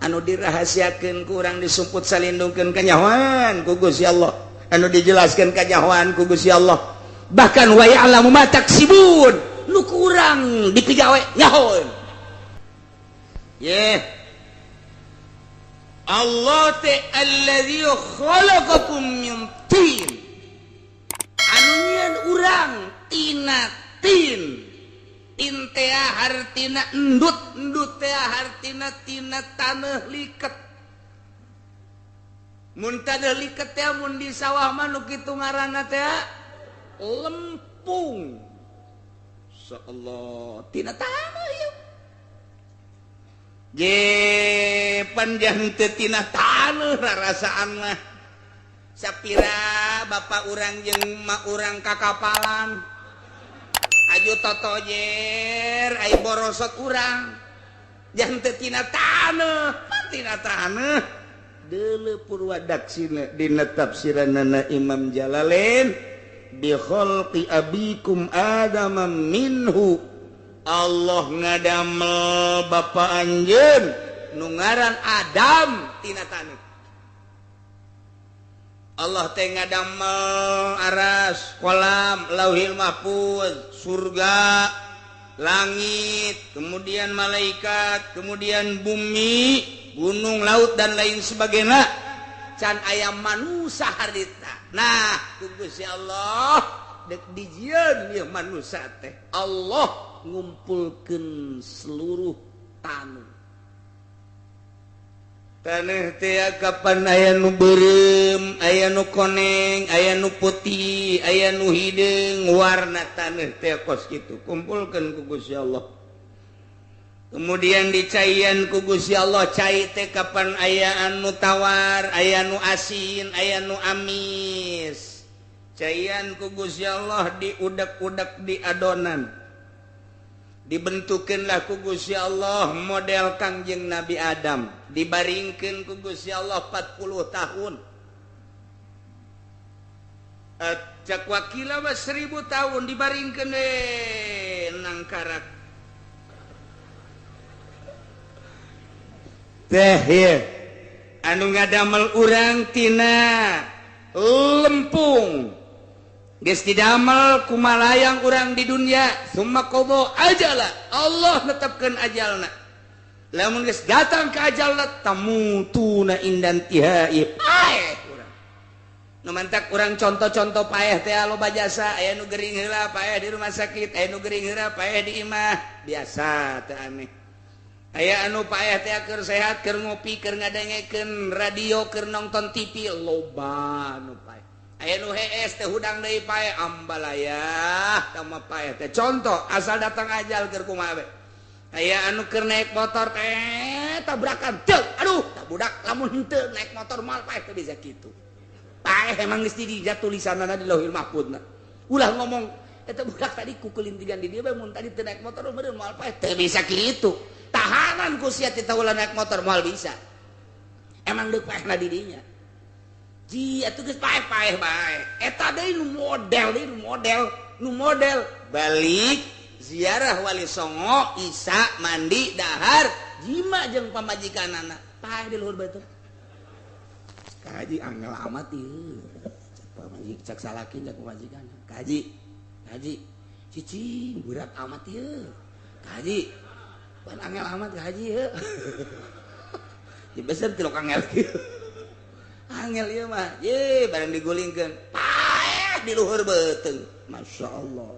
anu dirahasiakeun kurang disumput salindungkeun kanyahoan ku Gusti Allah anu dijelaskeun kanyahoan ku Gusti Allah bahkan wa ya'lamu ma taksibun nu kurang dipigawe nyahoan ye Allah te alladzi khalaqakum min tin anu nyieun urang tina tin teh hartina endut teh hartina tina tanah liket mun tanah liket teh mun di sawah mah nu kitu ngaranna teh lempung insyaallah tina tanah ya ge panjang teu tina tanah rarasaan mah sapira bapak urang jeung mak urang kakapalan aju totojer ai borosot urang jang teu tina taneuh deuleu purwadaksina dina tafsiranna Imam Jalalain bi khalqi abikum adam minhu Allah ngadamel bapa anjeun nu ngaran Adam tina taneuh Allah teh ngadamel aras, kolam, lauhil mahfuz, surga, langit, kemudian malaikat, kemudian bumi, gunung, laut dan lain sebagainya. Can aya manusia harita. Nah, Gusti Allah dek dijieun ieu manusia teh. Allah ngumpulkeun seluruh taneuh. Taneuh teh kapan aya nu beureum, aya nu koneng, aya nu putih, aya nu hideung, warna taneuh teh kos kitu. Kumpulkeun ku Gusti Allah. Kemudian dicaian ku Gusti Allah, cai teh kapan aya anu tawar, aya nu asin, aya nu amis. Caian ku Gusti Allah diudak-udak di adonan. Dibentukeunlah ku Gusti Allah model Kangjeng Nabi Adam, dibaringkeun ku Gusti Allah 40 tahun. Cak wakila mah 1000 tahun dibaringkeun nang karak. Teh ye anu ngadamel urang tina lempung. Geus didamel kumalayang urang di dunia, summa qada ajala. Allah netepkeun ajalna. Lamun geus datang ka ajalna tamutuna indan tihai. Paeh urang. Nu mantak urang contoh-contoh paeh teh loba jasa, aya nu gering heula paeh di rumah sakit, aya nu gering heula paeh di imah. Biasa teh aneh. Aya anu paeh teh keur sehat, keur ngopi, keur ngadengekeun radio, keur nonton TV, loba anu paeh. Aya nu hees teh hudang deui pae ambalayah tama pae teh contoh asal datang ajal keur kumaha we aya anu keur naik motor teh tabrakan ceuk aduh tak budak lamun henteu naik motor moal pae teh bisa kitu pae emang geus dijat tulisanna di lauhil mahfuzna ulah ngomong eta budak tadi kukulintingan di dieu mun tadi teu naik motor meureun moal pae teu bisa kitu tahanan ku sia teh ulah naik motor moal bisa emang deuk paehna di dinya ji atuh geus paeh-paeh bae. Eta deui nu model balik ziarah Wali Songo, Isa, mandi, dahar, jima jeung pamajikanana. Paeh di luhur beuteung. Kaji angel amat ieu. Pamajik cak salakin cak pamajikan. Kaji. Cicing berat amat ieu. Kaji. Pan angel amat kaji ieu. Di beser tilok angel kieu. Angel ieu mah ye bareng digulingkeun paeh di luhur beuteung masyaallah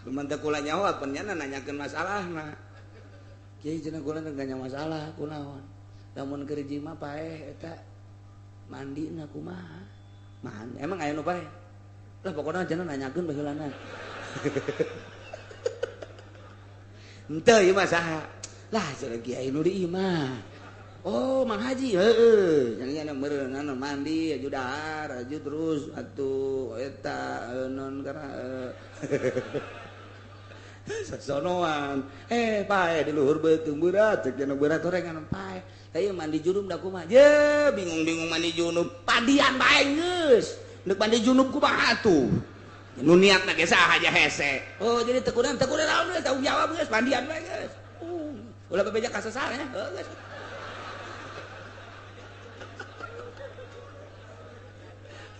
luman teh kula nyawa pennyana nanyakeun masalahna kieu cenah kula teh ganya masalah kunaon lamun keur hiji mah paeh eta mandina kumaha man emang aya nu paeh lah pokona cenah nanyakeun baheulana henteu ieu mah saha lah cenah kiai nu di imah oh Mang Haji heeh yang nya meureun anu mandi aju dahar aju terus atuh eta non kana sasonoan paeh di luhur beuteung berat cek cenah berat oreng anu paeh teh mandi junub da kumaha ye bingung-bingung mandi junub padian bae geus neuk mandi junub kumaha atuh nu niatna ge saha aja hese oh jadi teu kunaon naon tanggung jawab geus mandian bae geus ulah bebeja ka sasana geus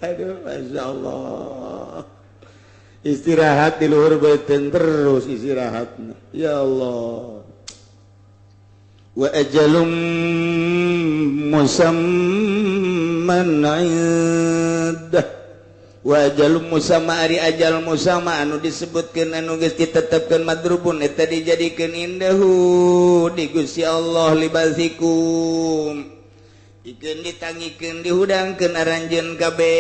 Aduh, Masya Allah. Istirahat di luhur beuteung terus istirahatna. Ya Allah. Wa ajalum musamman 'indah. Wa ajalum musamma ari ajal musamma anu disebutkeun anu geus ditetepkeun madrubun eta dijadikeun indahu di Gusti Allah libasikum. Ikeun ditangikeun dihudangkeun aranjeun kabeh.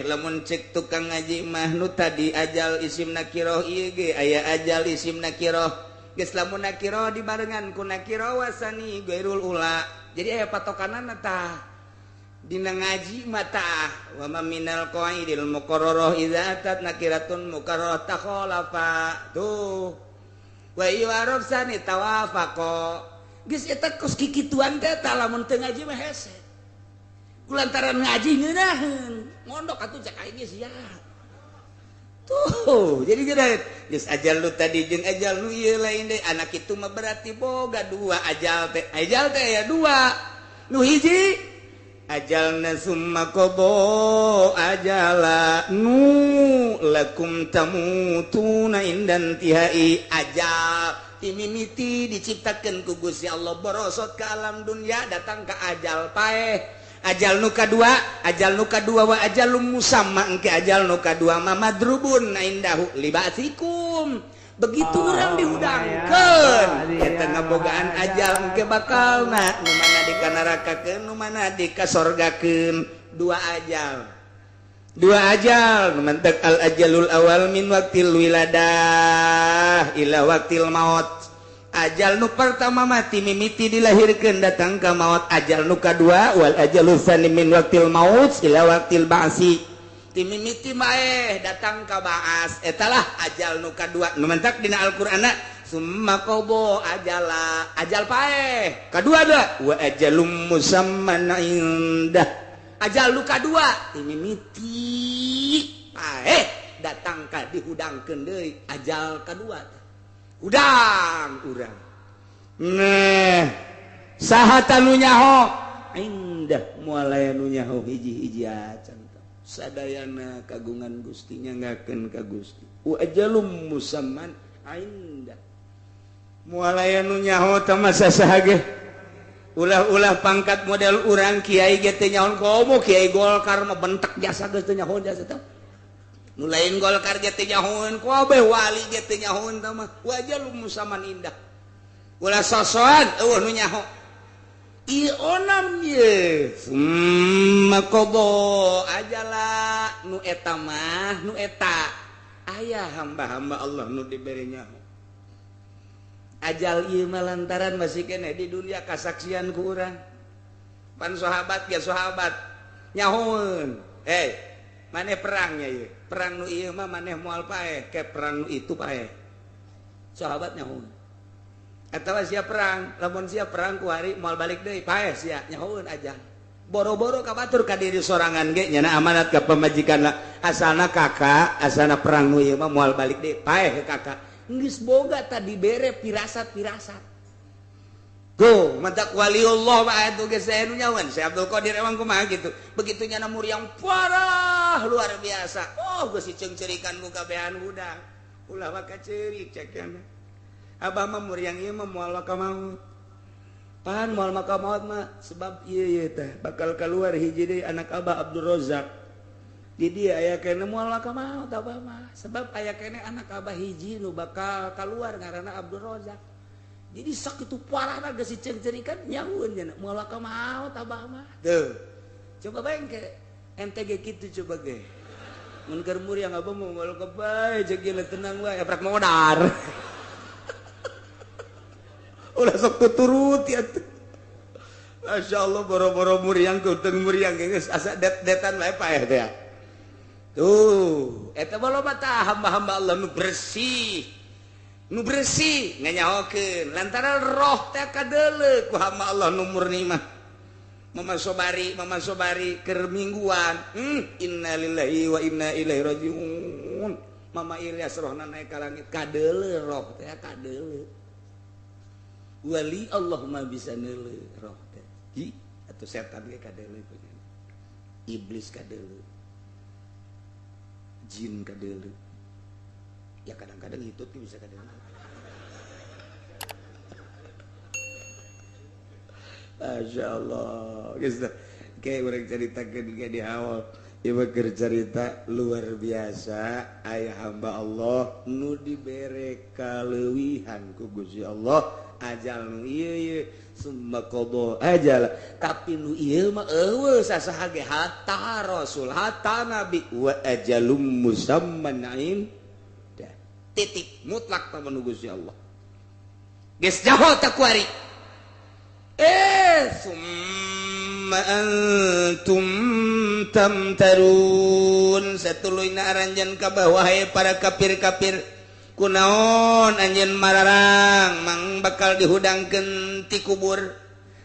Lamun cek tukang ngaji mah nu tadi ajal isim nakirah ieu ge aya ajal isim nakirah. Geus lamun nakirah dibarengan ku nakirah wasani gairul ula. Jadi aya patokanana tah dina ngaji mata wa ma minal qaidil muqarrarah idza atat nakiratun muqarrarah takhalafa tuh wa yu'arab sani tawafaqa geus eta kos kikituan teh tah lamun teu ngaji mah hese kulantaran ngaji ngeunaheun mondok atuh cak aing geus ya tuh jadi geus ajal lu tadi jeung ajal nu ieu lain deui anak kitu mah berarti boga dua ajal teh ya dua nu hiji ajalna summa qada ajala nu lakum tamutuna indan tihai ajal timimiti diciptakeun ku Gusti Allah borosot ke alam dunia datang ke ajal paeh ajal nu kadua wa ajalum musamma engke ajal nu kadua mah madrubun indahu libasikum begitu orang dihudangkeun eta ngabogaan ajal engke bakalna nu mana dikanarakakeun nu mana dikasorgakeun dua ajal nu mantek al ajalul awal min waqtil wiladah ila waqtil maut ajal nu pertama mati mimiti dilahirkeun datang ka maut ajal nu kadua wal ajalul tsani min waqtil maut ila waqtil ba'si timimiti maeh datang ka baas etalah ajal nu kadua nu mentak dina Al-Qur'ana summa qabo ajala ajal paeh kadua da wa ajalum musamman indah ajal nu kadua timimiti paeh datang ka dihudangkeun deui ajal kadua udang urang nah saha tanu nyaho indah moal aya nu nyaho hiji-hiji acan sadayana kagungan Gusti nyanggakeun ka Gusti wa ajalum musamman indah moal aya nu nyaho teh mah sasaha ge ulah-ulah pangkat model urang kiai ge teh nyaho komo kiai Golkar mah bentek jasa geus teh nyaho jasa teh nu lain Golkar ge teh nyahoeun kabeh wali ge teh nyahoeun teh mah wa ajalum musamman indah ulah sosokan eueuh nu nyaho onam ye makobo ajala nu eta mah nu eta aya hamba-hamba Allah nu diberi nyaho ajal ieu mah lantaran masih kene di dunia kasaksian ku urang pan sahabat ge sahabat nyahoeun maneh perangnya ieu perang nu ieu mah maneh moal paeh ke perang nu itu paeh sahabat nyahoeun atawa sia perang lamun sia perang ku hari moal balik deui paeh sia nyahoeun aja boro-boro kabatur ka diri sorangan ge nyana amanat ka pamajikanna asalna kakak asalna perang nu ieu mah moal balik deui paeh ke kakak geus boga tadi bere pirasat-pirasat go matak waliullah mah atuh geus saya nu nyawan Syekh Abdul Qadir emang kumaha gitu begitu nyana muriang parah luar biasa geus diceung-ceurikan ku kabehan budak ulah mah kaceurik cek yana abah mah muriang ieu mah moal ka maut pan moal ka maut mah sebab ieu teh bakal keluar hiji deui anak abah Abdul Razak di dieu aya kene moal ka maut abah mah sebab aya kene anak abah hiji nu bakal keluar ngaranna Abdul Razak jadi sok itu parahna geus diceung-ceurikan nyahueun nya moal ka maut abah mah teuh coba bae ke MTG kitu coba ge mun keur muriang abah mah moal ka bae jeung ieu tenang wae eprak modar ulah sok tuturut ya Masya Allah boro-boro muriang kuteng muriang geus asa det-detan wae paeh teh tuh eta baloba tah hamba-hamba Allah nu bersih nganyahokeun lantaran roh teh kadeuleu ku hamba Allah nu murni mah Mama Sobari keur mingguan innalillahi wa inna ilaihi rajiun Mama Ilyas rohna naik ka langit kadeuleu roh teh kadeuleu wali Allah mah bisa neuleuh roh teh atuh setan ge kadeuleuh punya iblis kadelu, jin kadelu, ya kadang-kadang itu bisa kadelu. Masya Allah, kayak orang ceritakan kayak di awal, ibu cerita luar biasa, ayah hamba Allah, nu dibere kalewihan ku Gusti Allah, ajal nu iya summa qada ajal, tapi nu iya mah eueuh sasaha ge hatta rasul, hatta nabi wa ajalum musamman dah. Titik mutlak sama nu Gusti Allah. Geus jaho takuari. Summa antum tamtarun satuluyna aranjeun ka bawah para kafir-kafir kunaon anjeun mararang mang bakal dihudangkeun ti kubur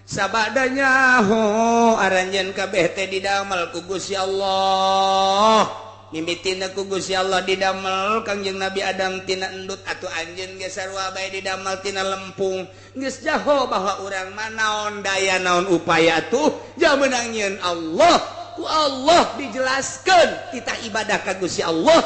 sabadanya ho aranjeun kabeh teh didamel ku Gusti Allah mimitina ku Gusti Allah didamel Kangjeng Nabi Adam tina endut atuh anjeun ge sarua bae didamel tina lempung geus jaho bahwa urang mah naon daya naon upaya tuh jameunang nyieun Allah ku Allah dijelaskeun kita ibadah ka Gusti Allah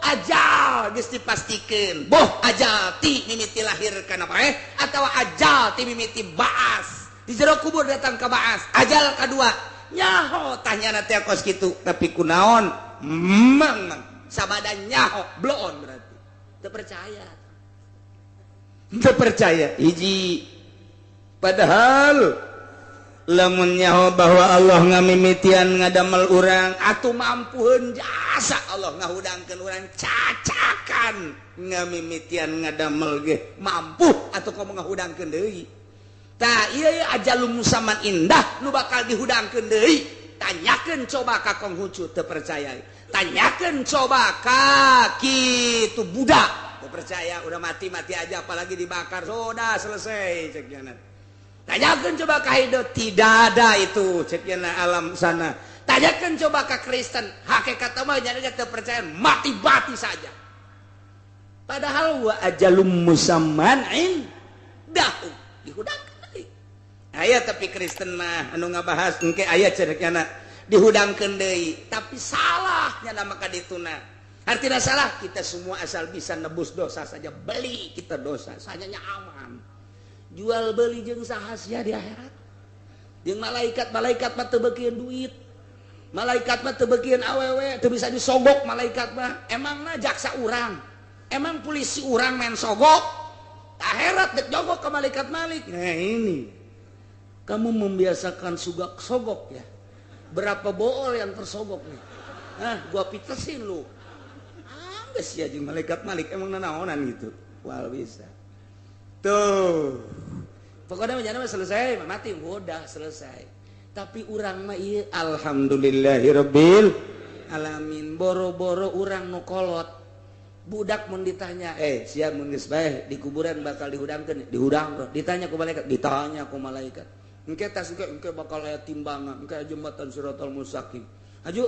ajal geus dipastikeun boh ajal ti mimiti lahir kana paeh atawa ajal ti mimiti baas di jero kubur datang ka baas ajal kadua nyaho tanyana teh kos kitu tapi kunaon mang sabada nyaho bloon berarti teu percaya hiji padahal lamun nyaho bahwa Allah ngamimitian ngadamel urang atuh mampuheun jasa Allah ngahudangkeun urang cacakan ngamimitian ngadamel ge mampu atuh komo ngahudangkeun deui tah ieu ajalum musamman indah nu bakal dihudangkeun deui tanyakeun coba ka Konghucu teu percaya tanyakeun coba ka kitu budak teu percaya udah mati aja apalagi dibakar sudah selesai cek jangan tanyakeun coba ka Hindu tidak ada itu cek jangan alam sana tanyakeun coba ka Kristen hakikat mah nya teu percaya mati saja padahal wa ajalum musamman indahu dihudangkeun aya tapi Kristen mah anu ngabahas engke aya cerekna dihudangkeun deui tapi salahnya nama kadituna artinya salah kita semua asal bisa nebus dosa saja beli kita dosa sanyanya aman jual beli jeung saha sia di akhirat jeung malaikat mah teu beukeun duit malaikat mah teu beukeun awewe teu bisa disogok malaikat mah emangna jaksa urang emang polisi urang main sogok akhirat dek jogok ke malaikat malik nah ini kamu membiasakan sogok ya berapa bool yang tersogok nih gua pitesin lu geus ya jeung malaikat malik emang nanaonan gitu wal bisa tuh pokoknya menjana selesai mati udah selesai tapi urang mah ieu alhamdulillahirabbil alamin boro-boro urang nu kolot budak mun ditanya sia mun geus bae di kuburan bakal dihudangkeun ditanya ku malaikat engke tas engke bakal aya timbangan engke jembatan Siratal Mustaqim aju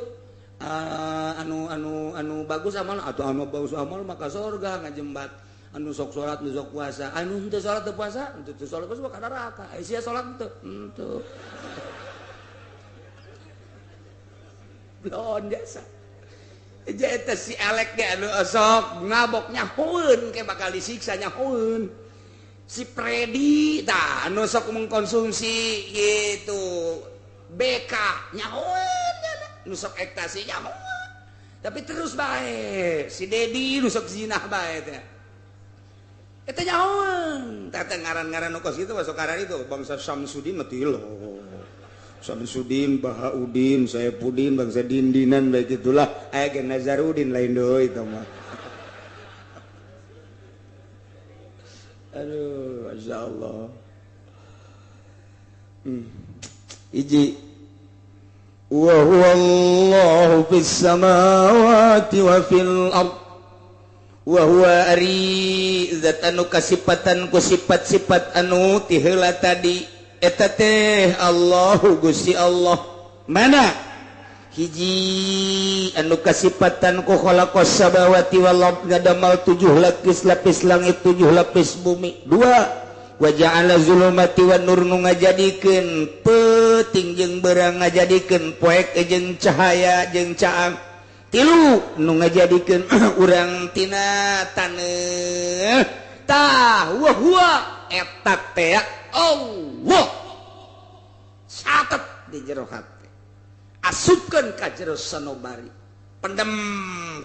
anu bagus amal atau anu bagus amal maka surga ngajembat anu sok salat nu sok puasa anu teu salat teu puasa teu salat puasa ka neraka sia salat teu belon jasa eta si elek ge anu sok ngabok nyahoeun ke bakal disiksa nyahoeun si Predi tah anu sok mengkonsumsi gitu BK nyahoeun nu sok ekstasi nyahoeun tapi terus bae si Dedi nu sok zinah bae teh eta nyahoeun tah ngaran-ngaran nu kos kitu masuk karan itu bangsa Samsudin mah tilo Samsudin, Bahaudin, Saipudin, bangsa Dindinan baik itulah aya ge Nazarudin lain deui itu mah aduh masyaallah iji wa huwallahu fis samawati wa fil ard wa huwa ari zat anu kasipatan ku sifat-sifat anu ti heula tadi eta teh Allahu Gusti Allah mana hiji anu kasipatan ku khalaqas samawati wal ard ngadamal 7 lapis langit 7 lapis bumi 2 wa ja'ala zulumati wan nur nu ngajadikeun ting jeung beurang ngajadikeun poek jeung cahaya jeung caang tilu nu ngajadikeun urang tina taneuh tah wa huwa eta teh Allah satet di jero hate asupkeun ka jero sanobari pendem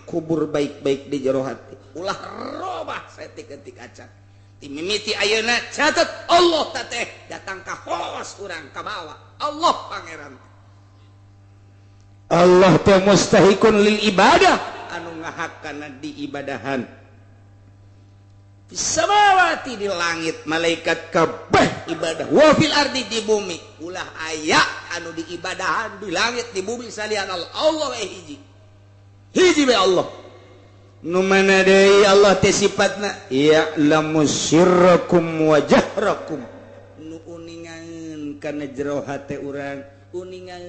kubur baik-baik di jero hati ulah robah saeutik-eutik acan ti mimiti ayeuna catet Allah teh datang ka hos urang ka bawah Allah pangeran Allah teh mustahikun lil ibadah anu ngahakana diibadahan samawati di langit malaikat kabeh ibadah wa fil ardi di bumi ulah aya anu diibadahan di langit di bumi salian Allah Allah we hiji be Allah nu mana deui Allah teh sifatna ya'lamu sirrakum wa jahrakum nu uningan kana jero hate urang uningan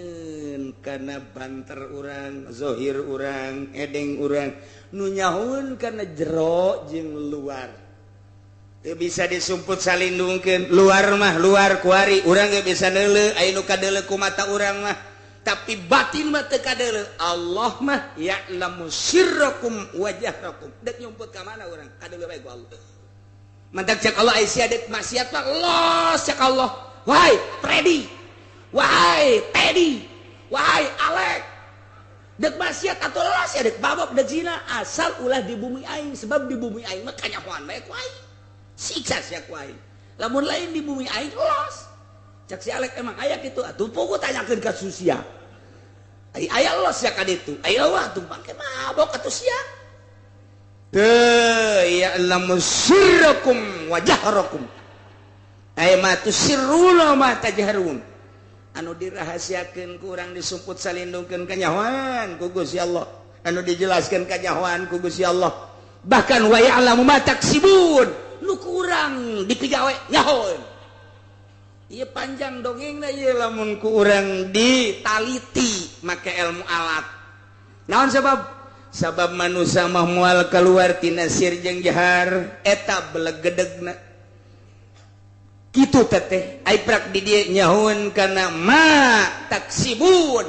kana banter urang zahir urang edeng urang nu nyahoeun kana jero jeung luar teu bisa disumput salindungkeun luar mah luar kuari urang ge bisa neuleuh aya nu kadeuleuh ku mata urang mah tapi batin mah teu kadeuleuh Allah mah ya'lamu sirrakum wa jahrakum dek nyumput ka mana urang kadeuleuh bae ku Allah mantak cek Allah aya sia dek maksiat mah los cek Allah wahai Freddy wahai Teddy wahai Alek dek maksiat atau los ya dek babak dek zina asal ulah di bumi aing sebab di bumi aing mah kanyahoan bae ku aing siksa sia ku aing lamun lain di bumi aing los cek si Alek emang aya kitu atuh pugu tanyakeun ka Susia aya los ya ka ditu aya wah tuh mangke mabok atuh sia teu ya'lamu sirrakum wa jahrakum aya mah tusirruna ma tajharun anu dirahasiakeun ku urang disumput salindungkeun kanyahoan ku Gusti Allah anu dijelaskeun kanyahoan ku Gusti Allah bahkan wa ya'lamu ma taksibun nu ku urang dipigawe nyahoeun ieu panjang dongengna ieu lamun ku urang ditaliti make ilmu alat naon sabab manusia mah moal kaluar tina sir jeung jahar eta belegedegna kitu teh ai prak di dieu nyahoeun kana ma taksibun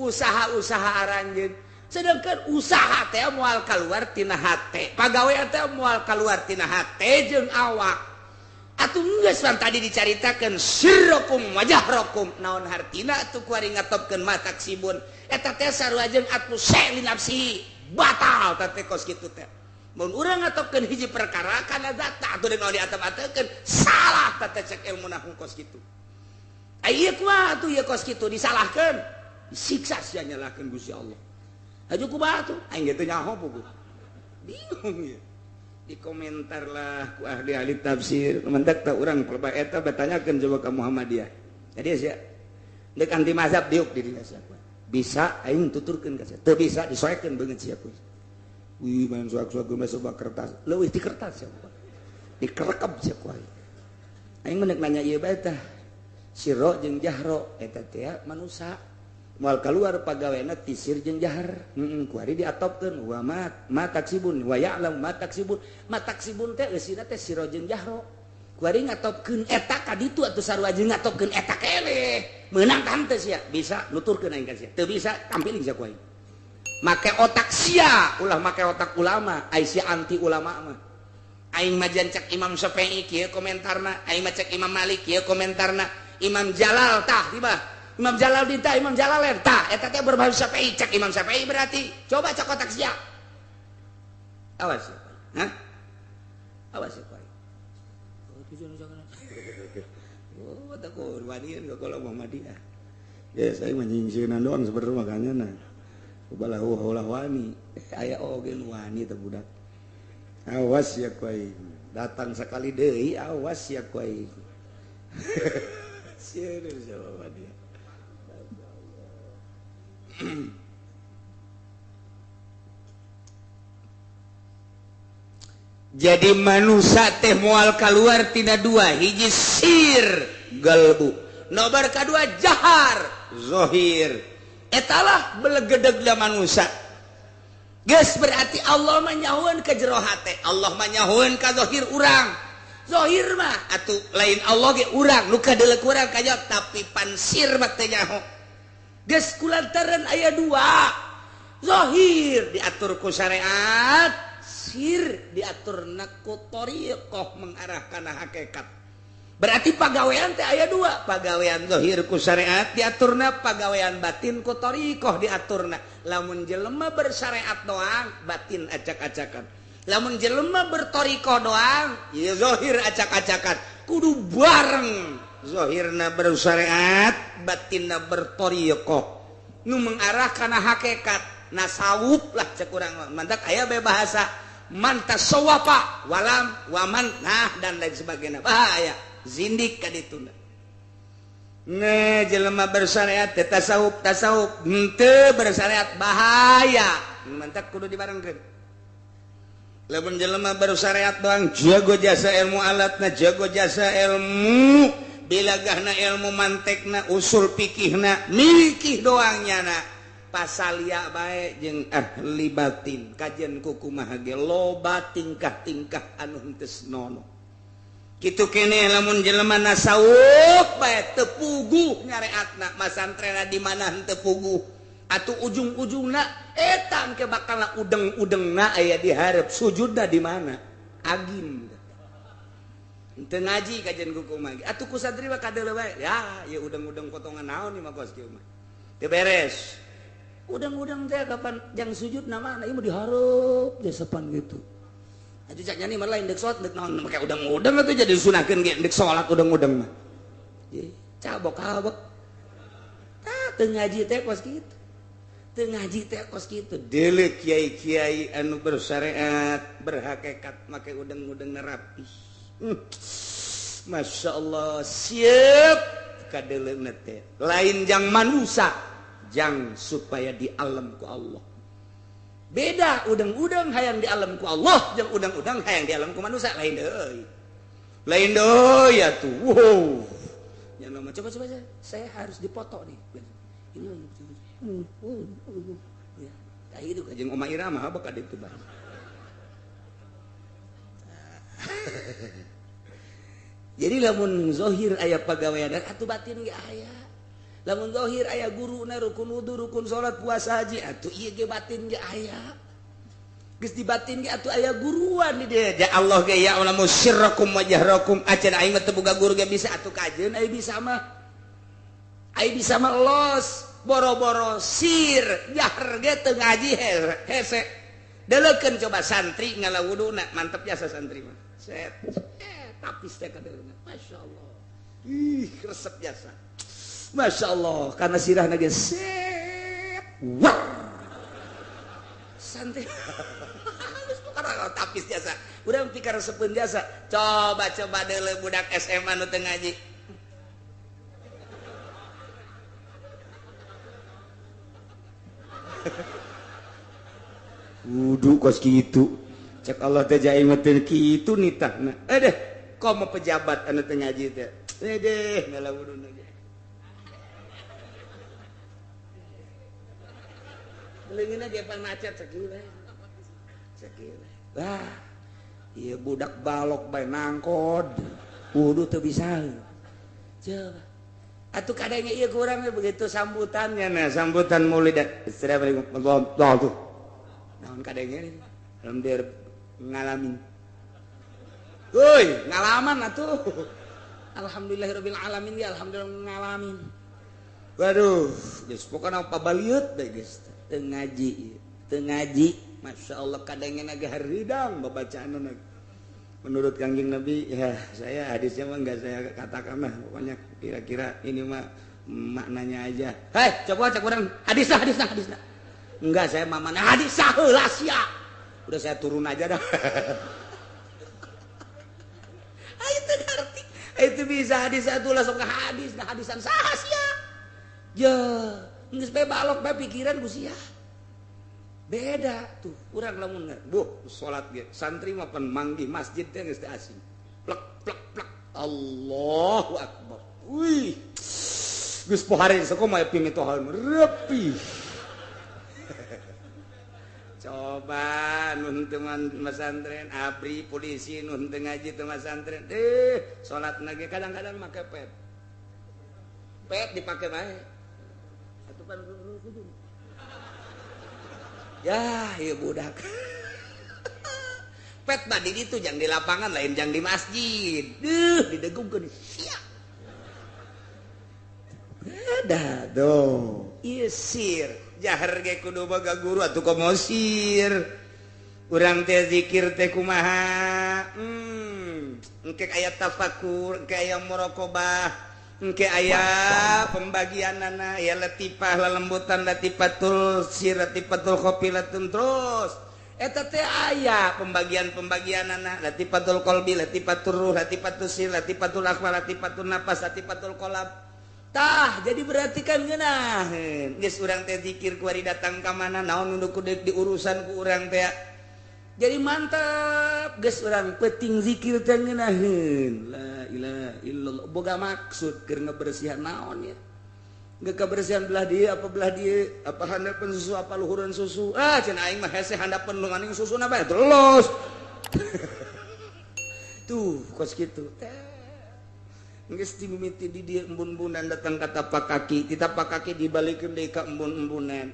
usaha-usaha aranjeun sedangkan usaha teh moal kaluar tina hate pagawean teh moal kaluar tina hate jeung awak atuh geus pan tadi dicaritakeun sirrakum wajahrakum naon hartina atuh kuari ngatopkeun ma taksibun eta teh sarua jeung atuh li nafsi batal teh kos kitu teh mun urang ngatopkeun hiji perkara kana zata atuh deui diatep-atepkeun salah teh cek ilmu nahwu kos kitu aya kumaha atuh ieu kos kitu disalahkeun disiksa sia nyalahkeun Gusti Allah aju kumaha atuh aing ge teu nyaho puguh bingung ya di komentar lah ku ahli-ahli tafsir mentek tak urang pelba eta bertanyakeun coba ka Muhammadiyah jadi sia deuk anti mazhab diuk di dieu sia bisa aing tuturkeun ka sia teu bisa disoekeun beungeut sia ku wih main suak-suak geus soba kertas leuwih ti kertas sia dikerekep sia ku aing menek nanya ieu bae tah sirro jeung jahro eta teh manusia moal kaluar pagawena ti sir jeung jahar kuari diatopkeun wa ma taksibun wa ya'lam ma taksibun teh eusina teh sirro jeung jahro kuari ngatopkeun eta ka ditu atuh sarua jeung ngatopkeun eta keneh meunang kan teh sia bisa nuturkeun aing ka sia teu bisa tampiling sia ku aing make otak sia ulah make otak ulama ai sia anti ulama mah aing mah cek Imam Syafi'i kieu komentarna aing mah cek Imam Malik kieu komentarna Imam Jalal tah tiba Imam Jalal dinta Imam Jalalain tah eta teh berbahasa Syafi'i cek Imam Syafi'i berarti coba cek otak sia awas ya hah awas ya oh tak korbanin ke kalau Muhammadiyah ya saya menyingseunan doang sebenarnya makanya nah ubalah ulah wani aya oge nu wani teh budak awas ya kuai datang sekali deui awas ya kuai serius sama dia jadi manusia teh moal kaluar tina dua hiji sir galbu nomor kedua jahar zohir etalah belegedegna manusia geus berarti Allah manyahoeun ka jero hate Allah manyahoeun ka zohir urang zohir mah atuh lain Allah ge urang nu kadeulek urang kaya tapi pansir mah teh nyaho geus kulantaran aya dua zohir diatur ku syariat sir diaturna ku thariqah mengarah kana hakikat berarti pagawean teh aya dua pagawean zohir ku syariat diaturna pagawean batin ku thariqah diaturna lamun jelema bersyariat doang batin acak-acakan lamun jelema berthariqah doang ieu zohir acak-acakan kudu bareng zohirna bersyariat batinna berthariqah nu mengarah kana hakikat nasawuf lah cek urang mantak aya bae bahasa man tasawwafa walam waman nah dan lain sebagainya bahaya zindik ka dituna nah jelema bersyariat teh tasawuf henteu bersyariat bahaya mantak kudu dibarengkeun lamun jelema bersyariat doang jago jasa ilmu alatna jago jasa ilmu bilagahna ilmu mantekna usul fikihna mikih doang nyana pasalia bae jeung ahli batin kajian kumaha ge loba tingkah-tingkah anu henteu nono kitu keneh lamun jelema nasawuf bae teu puguh nyareatna masantrenna di mana henteu puguh atuh ujung-ujungna eta engke bakalna udeng-udengna aya di hareup sujudna di mana agim teu ngaji kajian kumaha ge atuh ku santri mah kadeuleu bae ya ieu udeng-udeng potongan naon ieu mah kos kieu mah teu beres udang-udang teh kapan jang sujud nama ieu mah dihareup desepan gitu. Atuh cak nyani mah lain deuk salat deuk naon make udang-udang atuh jadi disunahkeun ge deuk salat udang-udang mah. Ye, cabok-cabok. Tah teu ngaji teh kos kitu. Teu ngaji teh kos kitu. Deuleu kiai-kiai anu bersyariat, berhakikat make udang-udang rapi. Masya Allah siap kadeuleuna teh. Lain jang manusia jang supaya di alam ku Allah beda udang-udang hayang di alam ku Allah jeung udang-udang hayang di alam ku manusia lain deui atuh wow nya nama coba saya harus dipoto nih ini ya tah itu jeung Oma Irama baka ditu bang jadi lamun zahir aya pagawean atuh batin ge aya lamun zahir aya guruna rukun wudu rukun salat puasa haji atuh ieu ge batin ge aya geus di batin ge atuh aya guruan di dieu ja Allah ge ya ulamu sirrakum wa jahrakum acan aing mah teu boga guru ge bisa atuh kajeun ai bisa mah los boro-boro sir jahar ge teu ngaji hese deleukeun coba santri ngalawuduna mantep jasa santri mah set tapis teh kadeuna masyaallah ih resep jasa Masya Allah karena sirahna ge set wah santri karena tapis jasa urang pikir resepeun jasa coba deuleu budak SMA nu teu ngaji wudu kos kitu cek Allah teh jaing mah teu kitu nitahna deh komo pejabat anu teu ngaji teh deh ngalah wuduna leungina ge pan macet sakieu wah ieu budak balok bae nangkod wudu teu bisa coba atuh kadenge ieu kurang begitu sambutannya nah sambutan maulid assalamualaikum tuh naon kadenge dalam dia ngalamin euy ngalaman atuh alhamdulillahirabbil alamin ya alhamdulillah ngalamin waduh geus pokona pabaliut deh geus teu ngaji Masya Allah kadangnya ge haridang babacaan menurut Kangjeng Nabi ya saya hadisnya mah enggak saya katakan mah pokoknya kira-kira ini mah maknanya aja coba cek orang hadisna enggak saya mah mana hadis saheula sia udah saya turun aja dah itu ngerti itu bisa hadis satu langsung ke hadis nah hadisan saha sia ya geus bae balok bae pikiran ku sia beda tuh urang lamun salat ge santri mah pan manggih masjid teh geus teu asing plek Allahu akbar wih geus pohare sakoma pimitohan repi coba nun teman pesantren abri polisi nun teu ngaji teu pesantren salat nage kadang-kadang make pet dipake bae atuh pan ya ieu budak pet badi itu jang di lapangan lain jang di masjid didegungkeun sia ada dong isir jahar ge kudu boga guru atuh komosir urang teh zikir teh kumaha engke aya tafakur engke aya muraqabah engke aya pembagianana ya latifah lalembutan latifatul sir latifatul khofilatun terus eta teh aya pembagian-pembagianana latifatul qalbi latifatul ruh latifatul sir latifatul akhwal latifatul nafas latifatul qalb tah jadi berarti kan ngeunaheun geus urang teh zikir ku ari datang ka mana naon nu kudu diurusan ku urang teh jadi mantap geus urang penting zikir teh ngeunaheun la ilaha illallah boga maksud keur ngabersihan naon ya geus kabersihan belah dieu apa handapeun susu apa luhureun susu cenah aing mah hese handapeun lu nganing susuna bae terus tuh kos kitu geus dimimiti di dieu embun-embunan datang ka tapak kaki ti tapak kaki dibalikeun deui ka embun-embunan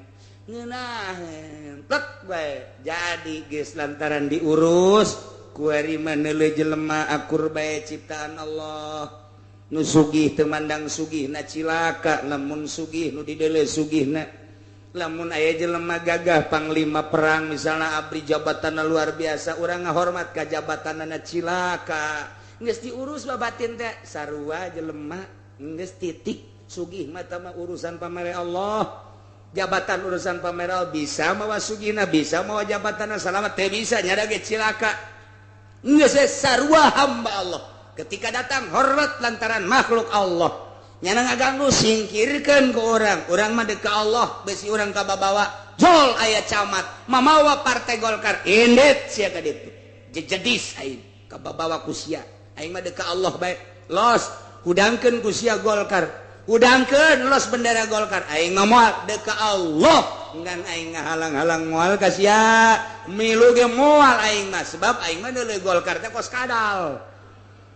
ngeunaheun plek bae jadi geus lantaran diurus ku ari maneuleuh jelema akur bae ciptaan Allah nu sugih teu mandang sugihna cilaka lamun sugih nu dideuleu sugihna lamun aya jelema gagah panglima perang misalna abdi jabatanna luar biasa urang ngahormat ka jabatanna cilaka geus diurus batin teh sarua jelema geus titik sugih mah tah urusan pamere Allah jabatan urusan pamere Allah bisa mawa sugihna bisa mawa jabatanna salamat teh bisa nyada ge cilaka geus sarua hamba Allah ketika datang hormat lantaran makhluk Allah nyana ngaganggu singkirkeun ku urang mah deuk ka Allah besi urang ka babawa jol aya camat mamawa partai Golkar indet sia ka ditu jejedis aing ka babawa ku sia aing mah deuk ka Allah bae los hudangkeun ku sia Golkar hudangkeun los bendera Golkar aing mah moal deuk ka Allah ngan aing ngahalang-halang moal ka sia milu ge moal aing mah sebab aing mah deuleu Golkar teh kos kadal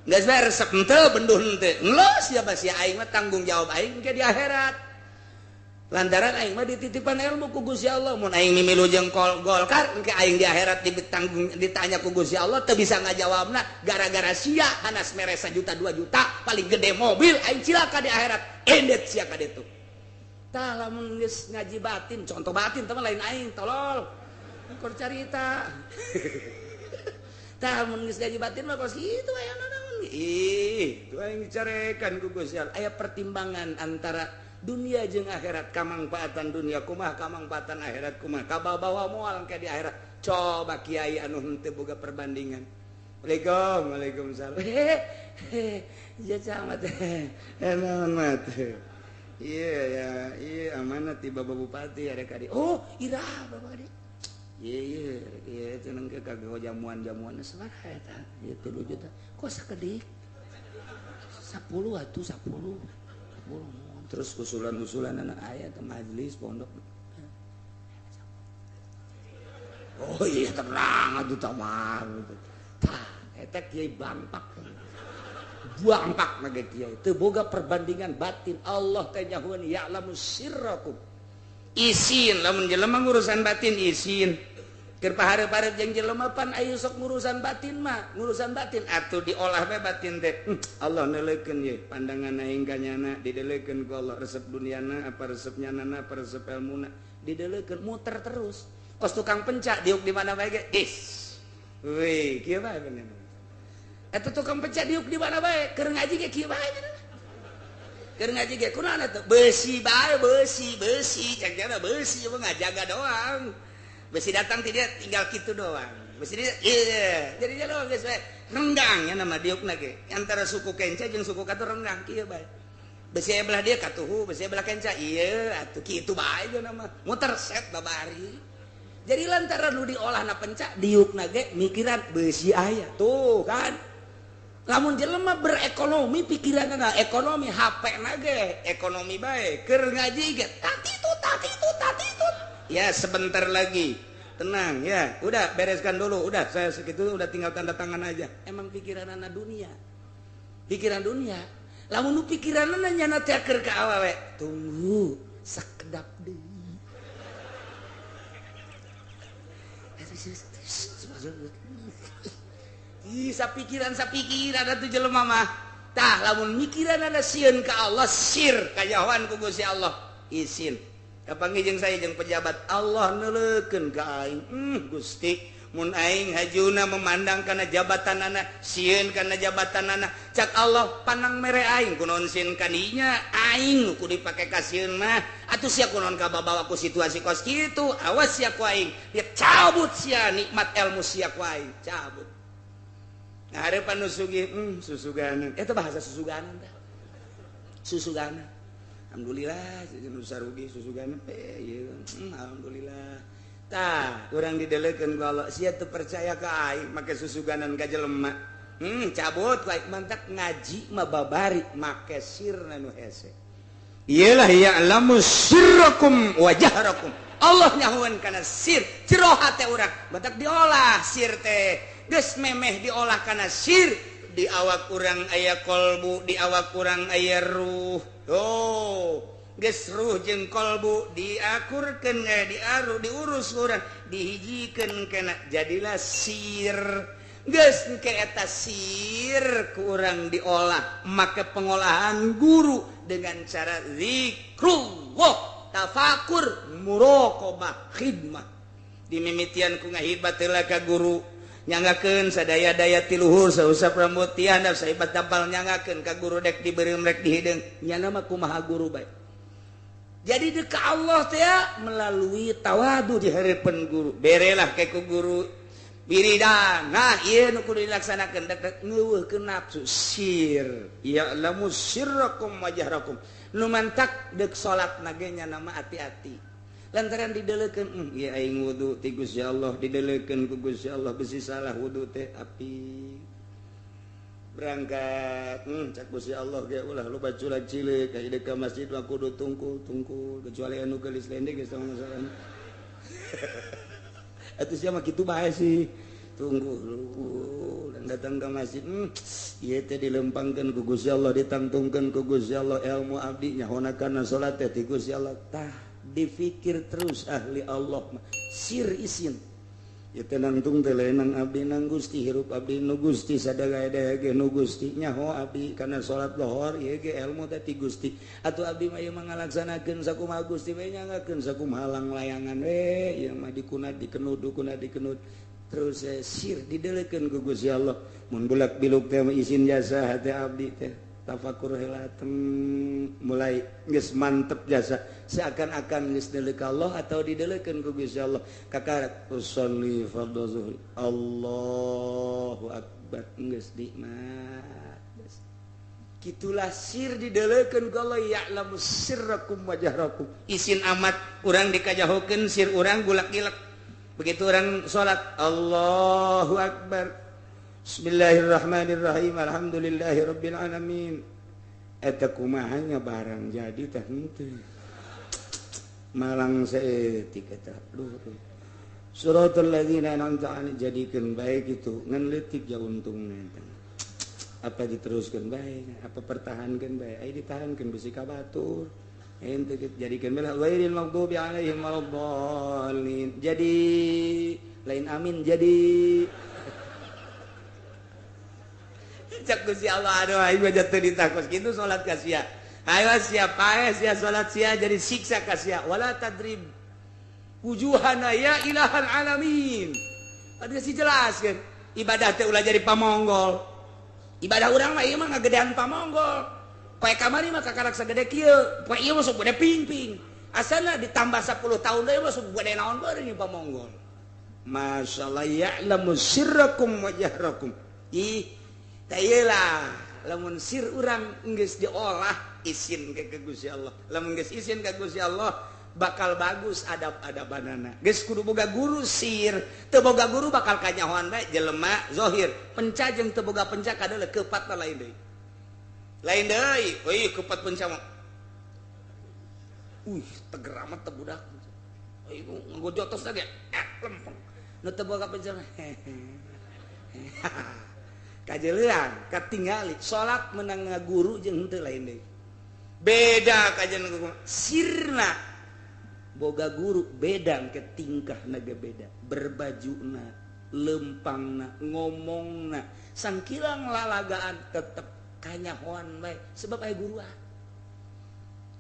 geus bae resep henteu benduh henteu los ya sia aing mah tanggung jawab aing ke di akhirat lantaran aing mah dititipan ilmu ku Gusti Allah mun aing mimilu jeung Golkar engke aing di akhirat ditanya ku Gusti Allah teu bisa ngajawabna gara-gara sia hanas mere 1 juta 2 juta paling gede mobil aing cilaka di akhirat endet sia ka ditu tah lamun geus ngaji batin contoh batin teh lain aing tolol kur carita tah mun geus ngaji batin mah kos kitu aya naon itu aing dicarekan ku Gusti Allah aya pertimbangan antara dunia jeung akhirat kamangpaatan dunia kumaha kamangpaatan akhirat kumaha kabawa moal ke di akhirat coba kiai anu henteu boga perbandingan Waalaikumsalam ya camat naon mat iya amanat ti Bapak Bupati arek kadi oh irah Bapak kadi iya ceneng ke kagak jamuan-jamuan sabaraha eta ieu 3 juta kok sakedik 10 atuh 10 terus usulan-usulan anak ayat ke majelis pondok oh iya tenang atuh tamar tah eta kiai bangpak na ge kiai teu boga perbandingan batin Allah teh nyahueun ya'lamu sirrakum isin lamun jelema ngurusan batin isin keur pahareup-hareup jeung jelema pan aya sok ngurusan batin mah ngurusan batin atuh diolah bae batin teh Allah neuleukeun ye pandangan aing ka nyana dideuleukeun ku Allah resep duniana apa resep nyanana apa resep ilmuna dideuleukeun muter terus kos tukang pencak diuk di mana bae ge weh kieu bae bener eta tukang pencak diuk di mana bae keur ngaji ge kieu bae keur ngaji ge kunaon atuh besi bae besi jangan besi mah ngajaga doang besi datang tidak tinggal gitu doang besi dia jadi dia doang guys renggang ya nama diukna ge antara suku kenca jeung suku katur renggang kieu bae besi belah dia katuhu besi belah kenca ieu atuh kitu bae je nama muter set babari jadi lantaran nu diolahna penca diukna ge mikiran besi aya tuh kan lamun jelema berekonomi pikiranna ekonomi HP na ge ekonomi bae keur ngaji ge tatitut ya sebentar lagi tenang ya, udah bereskan dulu, udah saya segitu udah tinggal tanda tangan aja. Emang pikiran anak dunia, pikiran dunia. Lamun nu pikiran anak nyana teaker ke awewe, tunggu sakedap deui. Sapikiran atuh jelema mah. Tah lamun mikiran ada sieun ka Allah, sir kajahoan ku Gusti Allah. Isin. Kapanggih jeung saya jeung pejabat Allah neulekeun ka aing. Gusti, mun aing hajuna memandang kana jabatanana, sieun kana jabatanana, cak Allah panang mere aing kunaon sieun ka dinya, aing ku dipake ka sieun mah. Atuh sia kunaon ka babawa ku situasi kos kitu, awas sia ku aing. Dia cabut sia nikmat ilmu sia ku aing, cabut. Nah, harapan nusugi, susuganan. Itu bahasa susuganan dah. Susuganan. Alhamdulillah, nusarugi susuganan. Iya, alhamdulillah. Tah, orang didelekeun ku Allah, sia teu percaya ka aing make susuganan ka jelema. Cabut laik mantak ngaji mah babari make sirna nu hese. Iyalah ya'lamu sirrakum wa jahrakum. Allah nyahuan kana sir, jero hate urang, batak diolah sir teh. Geus memeh diolah kana sir, di awak urang aya kolbu, di awak urang aya ruh. Oh, geus ruh jeung kolbu diakurkeun diaru diurus urang, dihijikeun kana jadilah sir. Geus engke eta sir ku urang diolah, make pengolahan guru dengan cara zikrullah, tafakur, muraqabah, khidmah. Dimimitian ku ngahibat heula ka guru. Nyanggakeun sadaya-daya ti luhur sausap rambut ti handap saibat tapal nyanggakeun ka guru dek dibeureum rek dihideung nya mah kumaha guru bae. Jadi deuk ka Allah teh melalui tawadu di hareupeun guru. Berelah ke ku guru wiridan. Nah, ieu nu kudu dilaksanakeun dek ngeuweuhkeun nafsu sir. Ya'lamu sirrakum wa jahrakum. Nu mantak deuk salatna ge nya nama hati-hati. Lantaran didelekeun ieu aing wudu ti Gusti Allah, didelekeun ku Gusti Allah bisi salah wudu teh api. Berangkat cak Gusti Allah ge ulah loba culag cileuk ka hideuk ka masjid mah kudu tungkul kecuali anu geulis lende geus tong masalah. Atuh sia mah kitu bae sih. Tunggu dan datang ke masjid. Ieu teh dilempangkeun ku Gusti Allah, ditangtungkeun ku Gusti Allah ilmu abdi nyahona kana salat teh ti Gusti Allah. Tah dipikir terus ahli Allah sir isin ya tenangtung teh leunang abdi nang Gusti hirup abdi nu Gusti sadaya-daya ge nu Gusti nyaho abdi kana salat lohor ieu ge ilmu teh ti Gusti atuh abdi mah ieu mah ngalaksanakeun sakumaha Gusti we nyangakeun sakumaha halang layangan we ieu mah dikunat dikenud terus sir didelekeun ku Gusti Allah mun bulak biluk teh isin jasa hate abdi teh tafakur heula mulai geus mantep jasa seakan-akan geus deleuk Allah atau didelekeun ku Gusti Allah kakarak usolli fardhu zuhri Allahu akbar geus nikmat kitulah sir didelekeun ku Allah ya'lamu sirrakum wa jahrakum isin amat urang dikajahokeun sir urang gulak-gilek begitu urang salat Allahu akbar Bismillahirrahmanirrahim. Alhamdulillahirabbil alamin. Eta kumahanya barang jadi teh henteu. Malang saeutik eta. Suratul ladzina an'amta 'alaihim jadikeun bae kitu ngan leutik ja untungna eta. Apa diteruskeun bae, apa pertahankeun bae, ai ditahankeun bisi ka batur. Henteu jadikeun bae ghairil maghdubi 'alaihim waladdallin. Jadi lain amin jadi cak Gusti Allah aduh aing mah jatuh ditakos kitu salat ka sia. Ayo sia pae sia salat sia jadi siksa ka sia. Wala tadrib wujuhana ya ilahal alamin. Tadi si jelaskeun ibadah teh ulah jadi pamonggol. Ibadah urang mah ieu mah ngagedean pamonggol. Poe kamari mah kakarak sagede kieu, poe ieu mah sok gede ping-ping. Asalna ditambah 10 tahun deui mah sok gede naon beureung ieu pamonggol. Masyaallah ya'lamu sirrakum wa jahrakum. Tayelah lamun sir urang geus diolah isin ke Gusti Allah. Lamun geus isin ke Gusti Allah bakal bagus adab-adabanana. Geus kudu boga guru sir, teu boga guru bakal kanyahoan bae jelema zahir. Penca jeung teu boga penca kadeuleuk keupatna lain deui. Lain deui, euy keupat penca mah. Teger amat teh budak. iku nggo jotos lagi lempeng nu teu boga penjara kajeulean katingali salat menang ngaguru jeung henteu lain deui beda kajian sirna boga guru beda ke tingkahna ge beda berbajuna lempangna ngomongna sangkilang lalagaan tetep kanyahoan bae sebab aya guruan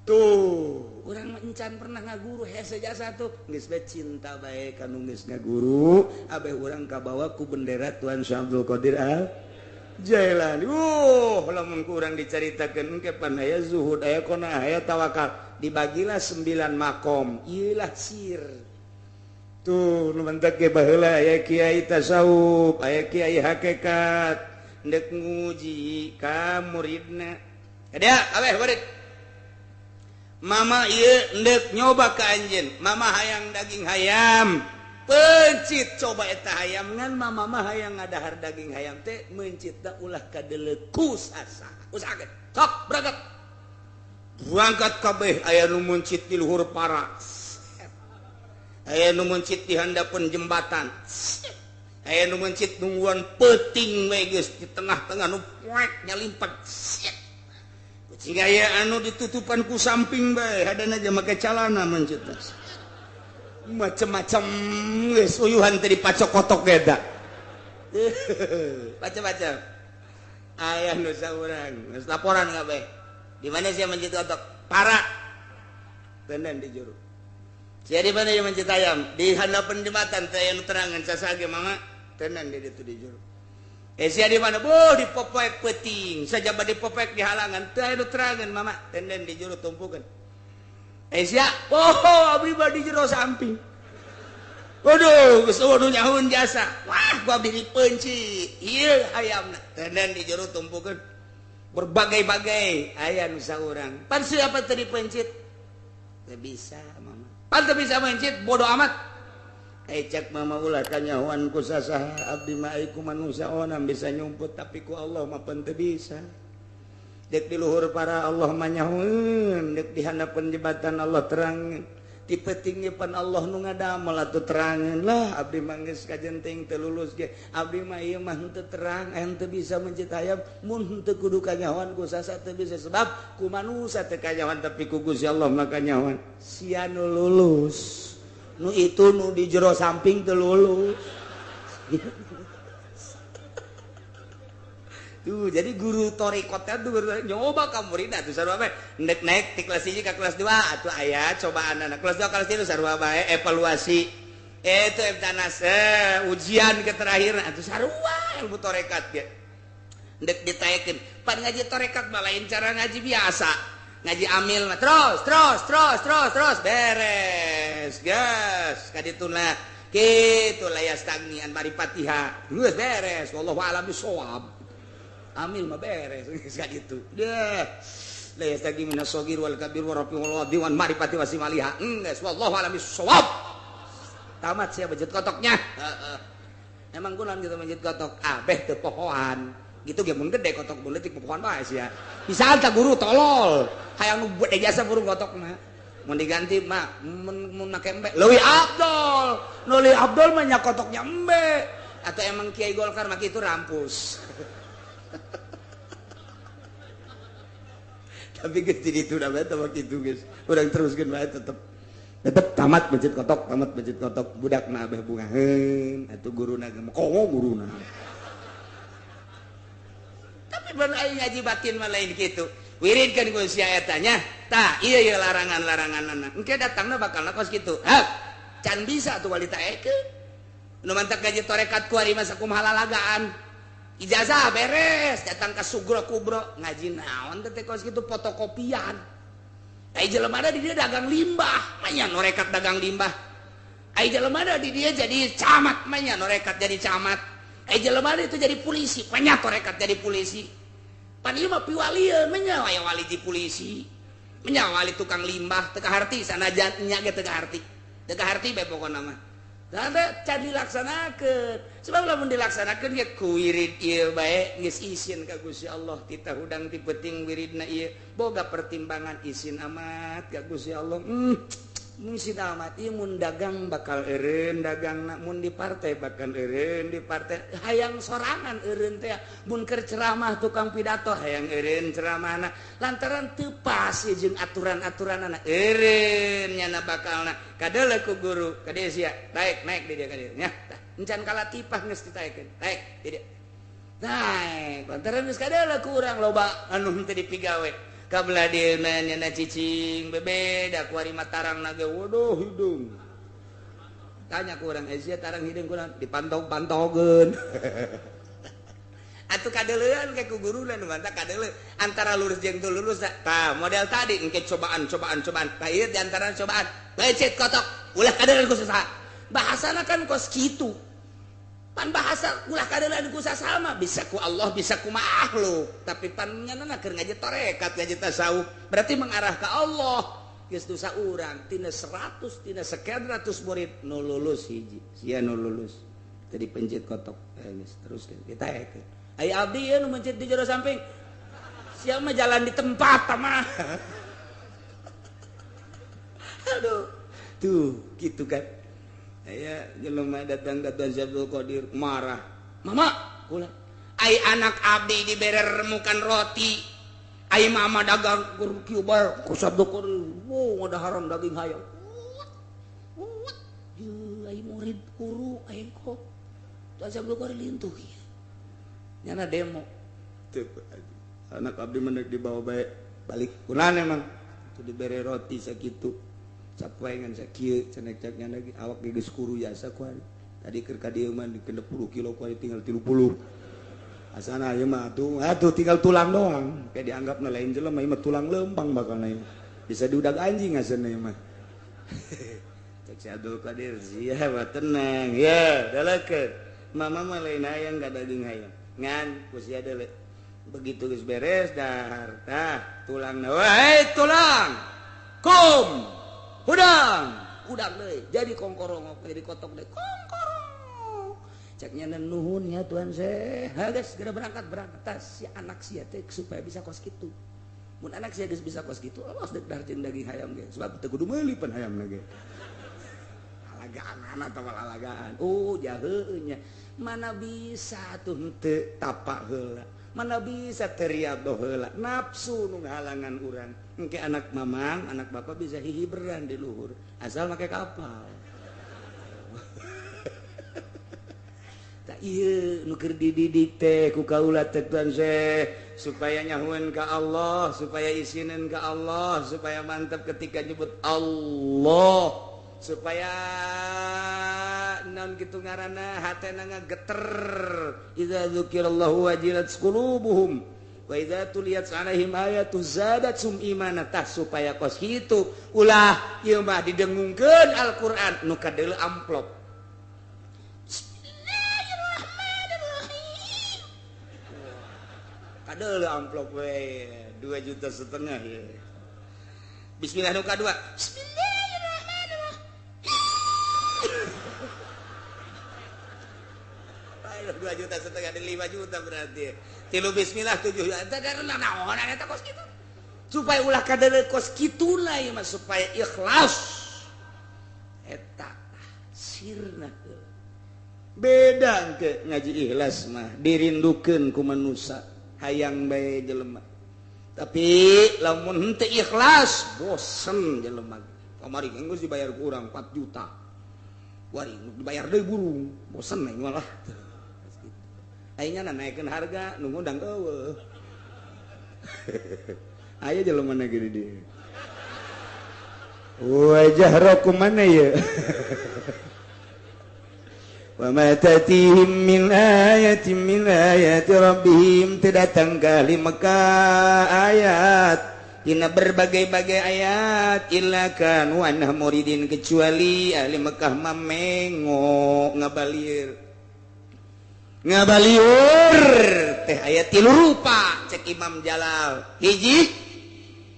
tuh urang encan pernah ngaguru hese jasa tuh geus bae cinta bae kanu geus ngaguru abeh urang kabawa ku bendera Tuan Syekh Abdul Qadir Al Jailani. Lamun kurang dicaritakeun ke pan aya zuhud aya qanaah aya tawakal dibagilah 9 makom ieulah sir tuh nu mentek ge baheula aya kiai tasawuf aya kiai hakikat ndek nguji ka muridna ada kabeh murid mama ieu ndek nyoba ka anjeun mama hayang daging hayam pencit coba eta hayam ngan mama mah hayang ngadahar daging hayam teh mencitna ulah kadeleku sasa usahakeun sok berangkat kabeh aya nu mencit di luhur para aya nu mencit di handapeun jembatan aya nu mencit nungguan peuting we geus di tengah-tengah nu poek nyalimpet cing aya anu ditutupan ku samping bae hadana aja make calana mencit macam-macam geus uyuhan teh dipacok-kotok eta macam-macam aya nu saurang geus laporan kabeh di mana sih mencit kotok para tenan di juru sia di mana dia mencit ayam di handapeun jembatan teh anu terangan sasage mama tenan di ditu di juru sia di mana boh di popek peuting sajaba di popek di halangan teh anu terangan mama tenan di juru tumpukeun sia oh abdi mah di jero samping waduh geus waduh nyahoun jasa wah gua abdi dipencit ieu hayamna tenan di jero tumpukeun berbagai-bagai aya nu saurang pan siapa teh dipencit teu bisa mama pan teu bisa mencit bodoh amat cek mama ulah kanyahoan ku sasaha abdi mah ai ku manusia onam bisa nyumput tapi ku Allah mah pan teu bisa dek di luhur para Allah mah nyahoeun dek di handapeun jembatan Allah terangkeun ti peuting pan Allah nu ngadamel atuh terangeun lah abdi mah geus kajenting teu lulus ge abdi mah ieu mah henteu terang henteu bisa mencit hayam mun henteu kudu kanyahoan ku sasa teu bisa sebab ku manusia teu kanyahoan tapi ku Gusti Allah mah kanyahoan sia nu lulus nu itu nu di jero samping teu lulus tuh jadi guru torikotnya tuh nyoba ka muridna tuh sarua bae ndek naik ti kelas 1 ka kelas 2 atuh aya cobaan anak kelas 2 kelas 3 sarua bae evaluasi itu emtanas ujian ke terakhir atuh sarua ilmu torekat ge ndek ditaekeun pan ngaji torekat mah lain cara ngaji biasa ngaji amil mah terus beres gas kadituna kitu layas tagnian mari Fatihah geus beres wallahu a'lam bishawab amil mah beres geus kaditu deh layas tagi minas shagir wal kabir wa rafi wal wadi wan marifati wasimaliha geus wallahu a'lam bishawab tamat sia bejet kotoknya emang kunaon gitu bejet kotok abeh teu pohoan gitu ge mun gede kotok mun leutik pohoan bae sia bisa anta guru tolol hayang nu bade jasa burung kotokna mun diganti mah mun make embe leuwih afdol nu leuwih afdol mah nya kotoknya embe atau emang Kiai Golkar mah kitu rampus tapi geus di ditu da bae teh kitu geus urang teruskeun bae tetep tamat masjid kotok budakna abeh bungaheun atuh guruna ge komo guruna tapi ban aing ngaji batin mah lain kitu wiridkeun ku sia eta nya tah ieu larangan-laranganna engke datangna bakalna kos kitu can bisa tuh walita ekeun nu mantak ngaji torekat ku ari mah sakumaha lalagaan ijazah beres datang ka sugro kubro ngaji naon teh kos kitu fotokopian ai jelema di dia dagang limbah manya norekat dagang limbah ai jelema di dia jadi camat manya norekat jadi camat ai jelema itu jadi polisi manya torekat jadi polisi pan ieu mah piwalieun manya aya wali di polisi manya wali tukang limbah teu kaharti sanajan nya ge teu kaharti bae pokona mah ada can dilaksanakeun sebab lamun dilaksanakeun ge ku wirid ieu bae geus izin ka Gusti Allah titah hudang ti peuting wiridna ieu boga pertimbangan izin amat ka Gusti Allah Mun dagang bakal eureun dagang mun di partai bakal eureun di partai hayang sorangan eureun teh mun keur ceramah tukang pidato hayang eureun ceramahna lantaran teu pas jeung aturan-aturanna eureun nyana bakalna kadeuleu ku guru kadieu sia naik di dia kadieu nya tah encan kalatipah geus ditaekeun naik di dia naik lantaran geus kadeuleu ku urang loba anu teu dipigawe kabla dia nyana cicing bebeda ku ari Matarang nage waduh hidung tanya ku urang sia tarang hidung kurang dipantau-pantaukeun atuh kadeuleuan ke ku guruna nu mantap kadeuleu antara lulus jeung teu lulus tah model tadi engke cobaan tah ieu di antara cobaan becet kotok ulah kadeuleuan ku saha bahasana kan kos kitu pan bahasa ulah kadeuleuan ku sasama bisa ku Allah bisa ku makhluk tapi pan nyanana keur ngaji tarekat ngaji tasawuf berarti mengarah ke Allah geus dosa urang tina 100 tina sekian ratus murid nu lulus hiji sia nu lulus tadi pencet kotok geus terus kita ekeun ai abdi nu mencet di jero samping sia mah jalan di tempat mah aduh tuh gitu kan aya jelema datang ka Tuan Abdul Qadir marah mama ulah ai anak abdi dibere remukan roti ai mama dagang kieu bae ku Abdul Qadir wow ngadaharan daging hayam ye ai murid guru ai kok Tuan Abdul Qadir lintuh ieu nyana demo teu anak abdi mendek dibawa bae balik kunaon emang tu dibere roti sakitu sapoe ngan sakieu cenek-ceneknya lagi awak geus kuru jasa ku tadi keur ka dieu mah dikendep 10 kilo ku tinggal 30 asana ieu mah atuh tinggal tulang doang kayak dianggapna lain jelema ieu mah tulang lempang bakalna ieu bisa diudag anjing asana ieu mah cek si Abdul Qadir sia mah tenang ya daleukeun mama mah lain hayang ka daging hayam ngan ku sia deuleu begitu geus beres dahar tah tulangna wae tulang kum udang deui jadi kongkorong jadi kotok deui kongkorong ceknya nuhun ya Tuan Syekh geus segera berangkat tas si anak sia teh supaya bisa kos kitu mun anak sia geus bisa kos kitu alos dek darjeun daging hayam ge sebab teu kudu meuli pan hayamna ge alagaan atau alagaan jaheuh nya mana bisa tuh teu tapak heula mana bisa teriado heula nafsu nu ngahalangan urang engke anak mamang anak bapak bisa hihiberan di luhur asal make kapal tak ieu nu keur dididik teh ku kaula teh Tuan Syekh supaya nyahueun ka Allah supaya isinin ka Allah supaya mantap ketika nyebut Allah supaya naon kitu ngaranna hatena ngageter idza dzukirallahu wajilat qulubuhum wa idza tuliyat 'alaihim ayatu zadatsum imana tah supaya kos kitu ulah ieu mah didengungkeun Al-Qur'an nu kadeuleu amplop Bismillahirrahmanirrahim kadeuleu amplop we 2,5 juta ya Bismillah nu kadua Bismillah 2,5 juta ada 5 juta berarti tilu bismillah 7 juta karena naon eta kos kitu supaya ulah kadeuleu kos kituna ieu mah supaya ikhlas eta sirna beda ke ngaji ikhlas mah dirindukeun ku manusia hayang bae jelema tapi lamun henteu ikhlas bosen jelema kamari geus dibayar ku urang 4 juta wari dibayar deui burung bosen we malah ayeuna naikkeun harga nu ngundang eueuh aya jelema na gini dieu wajah rakum mana ya wa ma tatihim min ayatin min ayati rabbihim datang kali Mekah ayat dina berbagai-bagai ayat illa kanu anha muridin kecuali ahli Mekah mah mengo ngabaliur teh ayat 3 rupa cek Imam Jalal hiji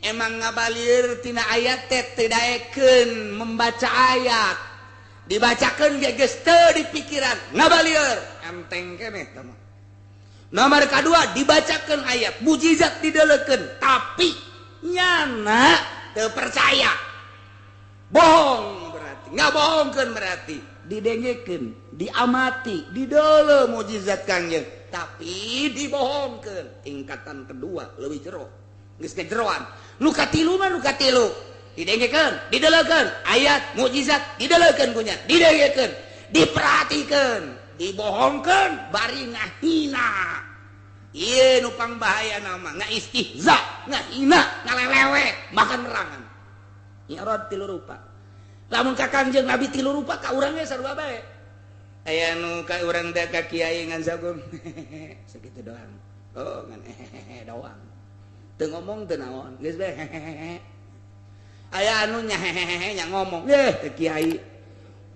emang ngabaliur tina ayat teh daekeun membaca ayat dibacakeun ge geus teu dipikiran ngabalieur enteng keneh tah mah nomor kedua dibacakeun ayat mujizat dideuleukeun tapi nyana teu percaya bohong berarti ngabohongkeun berarti didengekeun diamati didolo mukjizat Kangjeng tapi dibohongkeun tingkatan kedua leuwih jero geus jeroan nu katilu mah nu katilu didengekeun didelekeun ayat mukjizat didelekeun kunya didengekeun diperhatikeun dibohongkeun bari ngahina ieu nu pangbahaya nama ngaistihza ngahina ngalelewe bahkan merangan irad tilu rupa lamun ka Kangjeng Nabi tilu rupa ka urang ge sarua bae aya nu ka urang teh ka kiai ngan sagum sakitu doang oh ngan doang teu ngomong teu naon geus bae aya anu nya nya ngomong teh kiai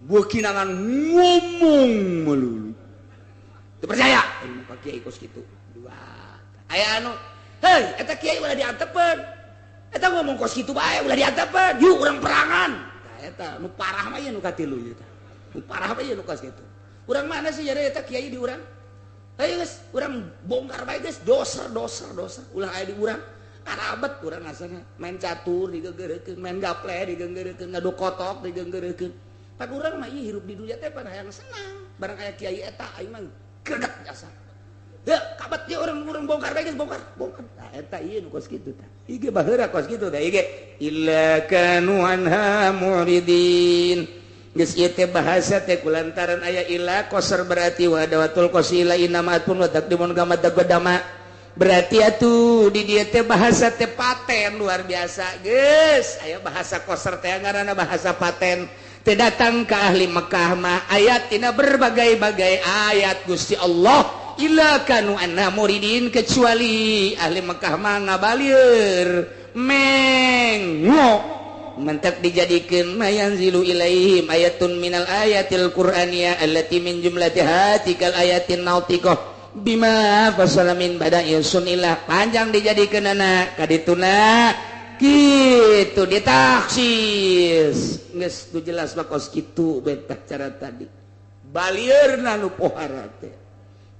beuki nangan ngomong melulu teu percaya ka kiai kos kitu dua aya anu heuh eta kiai ulah diantepeun eta ngomong kos kitu bae ulah diantepeun yuk urang perangan eta nu parah mah ieu nu katilu ieu tah nu parah mah ieu nu kos kitu urang mana sih jadi eta kiai di urang ayo geus urang bongkar bae geus doser ulah aya di urang karabet urang asana main catur digenggeureukeun main gaple digenggeureukeun ngadu kotok digenggeureukeun pan urang mah ieu hirup di dunya teh pan hayang senang barang aya kiai eta aing mah greget jasa ya kabat dia orang bongkar bae geus bongkar nah eta ieu nu kos kitu tah ieu ge baheura kos kitu tah ieu ge illa kanu anha muridin geus ieu teh bahasa teh kulantaran aya illa qasar berarti wa dawatul qasila inamatun wa taqdimun gamad dagodama berarti atuh di dieu teh bahasa teh paten luar biasa geus aya bahasa qasar teh ngaranna bahasa paten teh datang ka ahli Mekah mah ayat tina berbagai-bagai ayat Gusti Allah illa kanu anna muridin kecuali ahli Mekah mah ngabalieur mengo mantap dijadikeun mayanzilu ilaihim ayatun minal ayatil qur'aniyah allati min jumlatiha tikal ayatin nautiqah bima fasala min bada'i sunillah panjang dijadikeunana kadituna kitu ditaksis geus tu jelas bakos kitu beta cara tadi balieurna nu pohara teh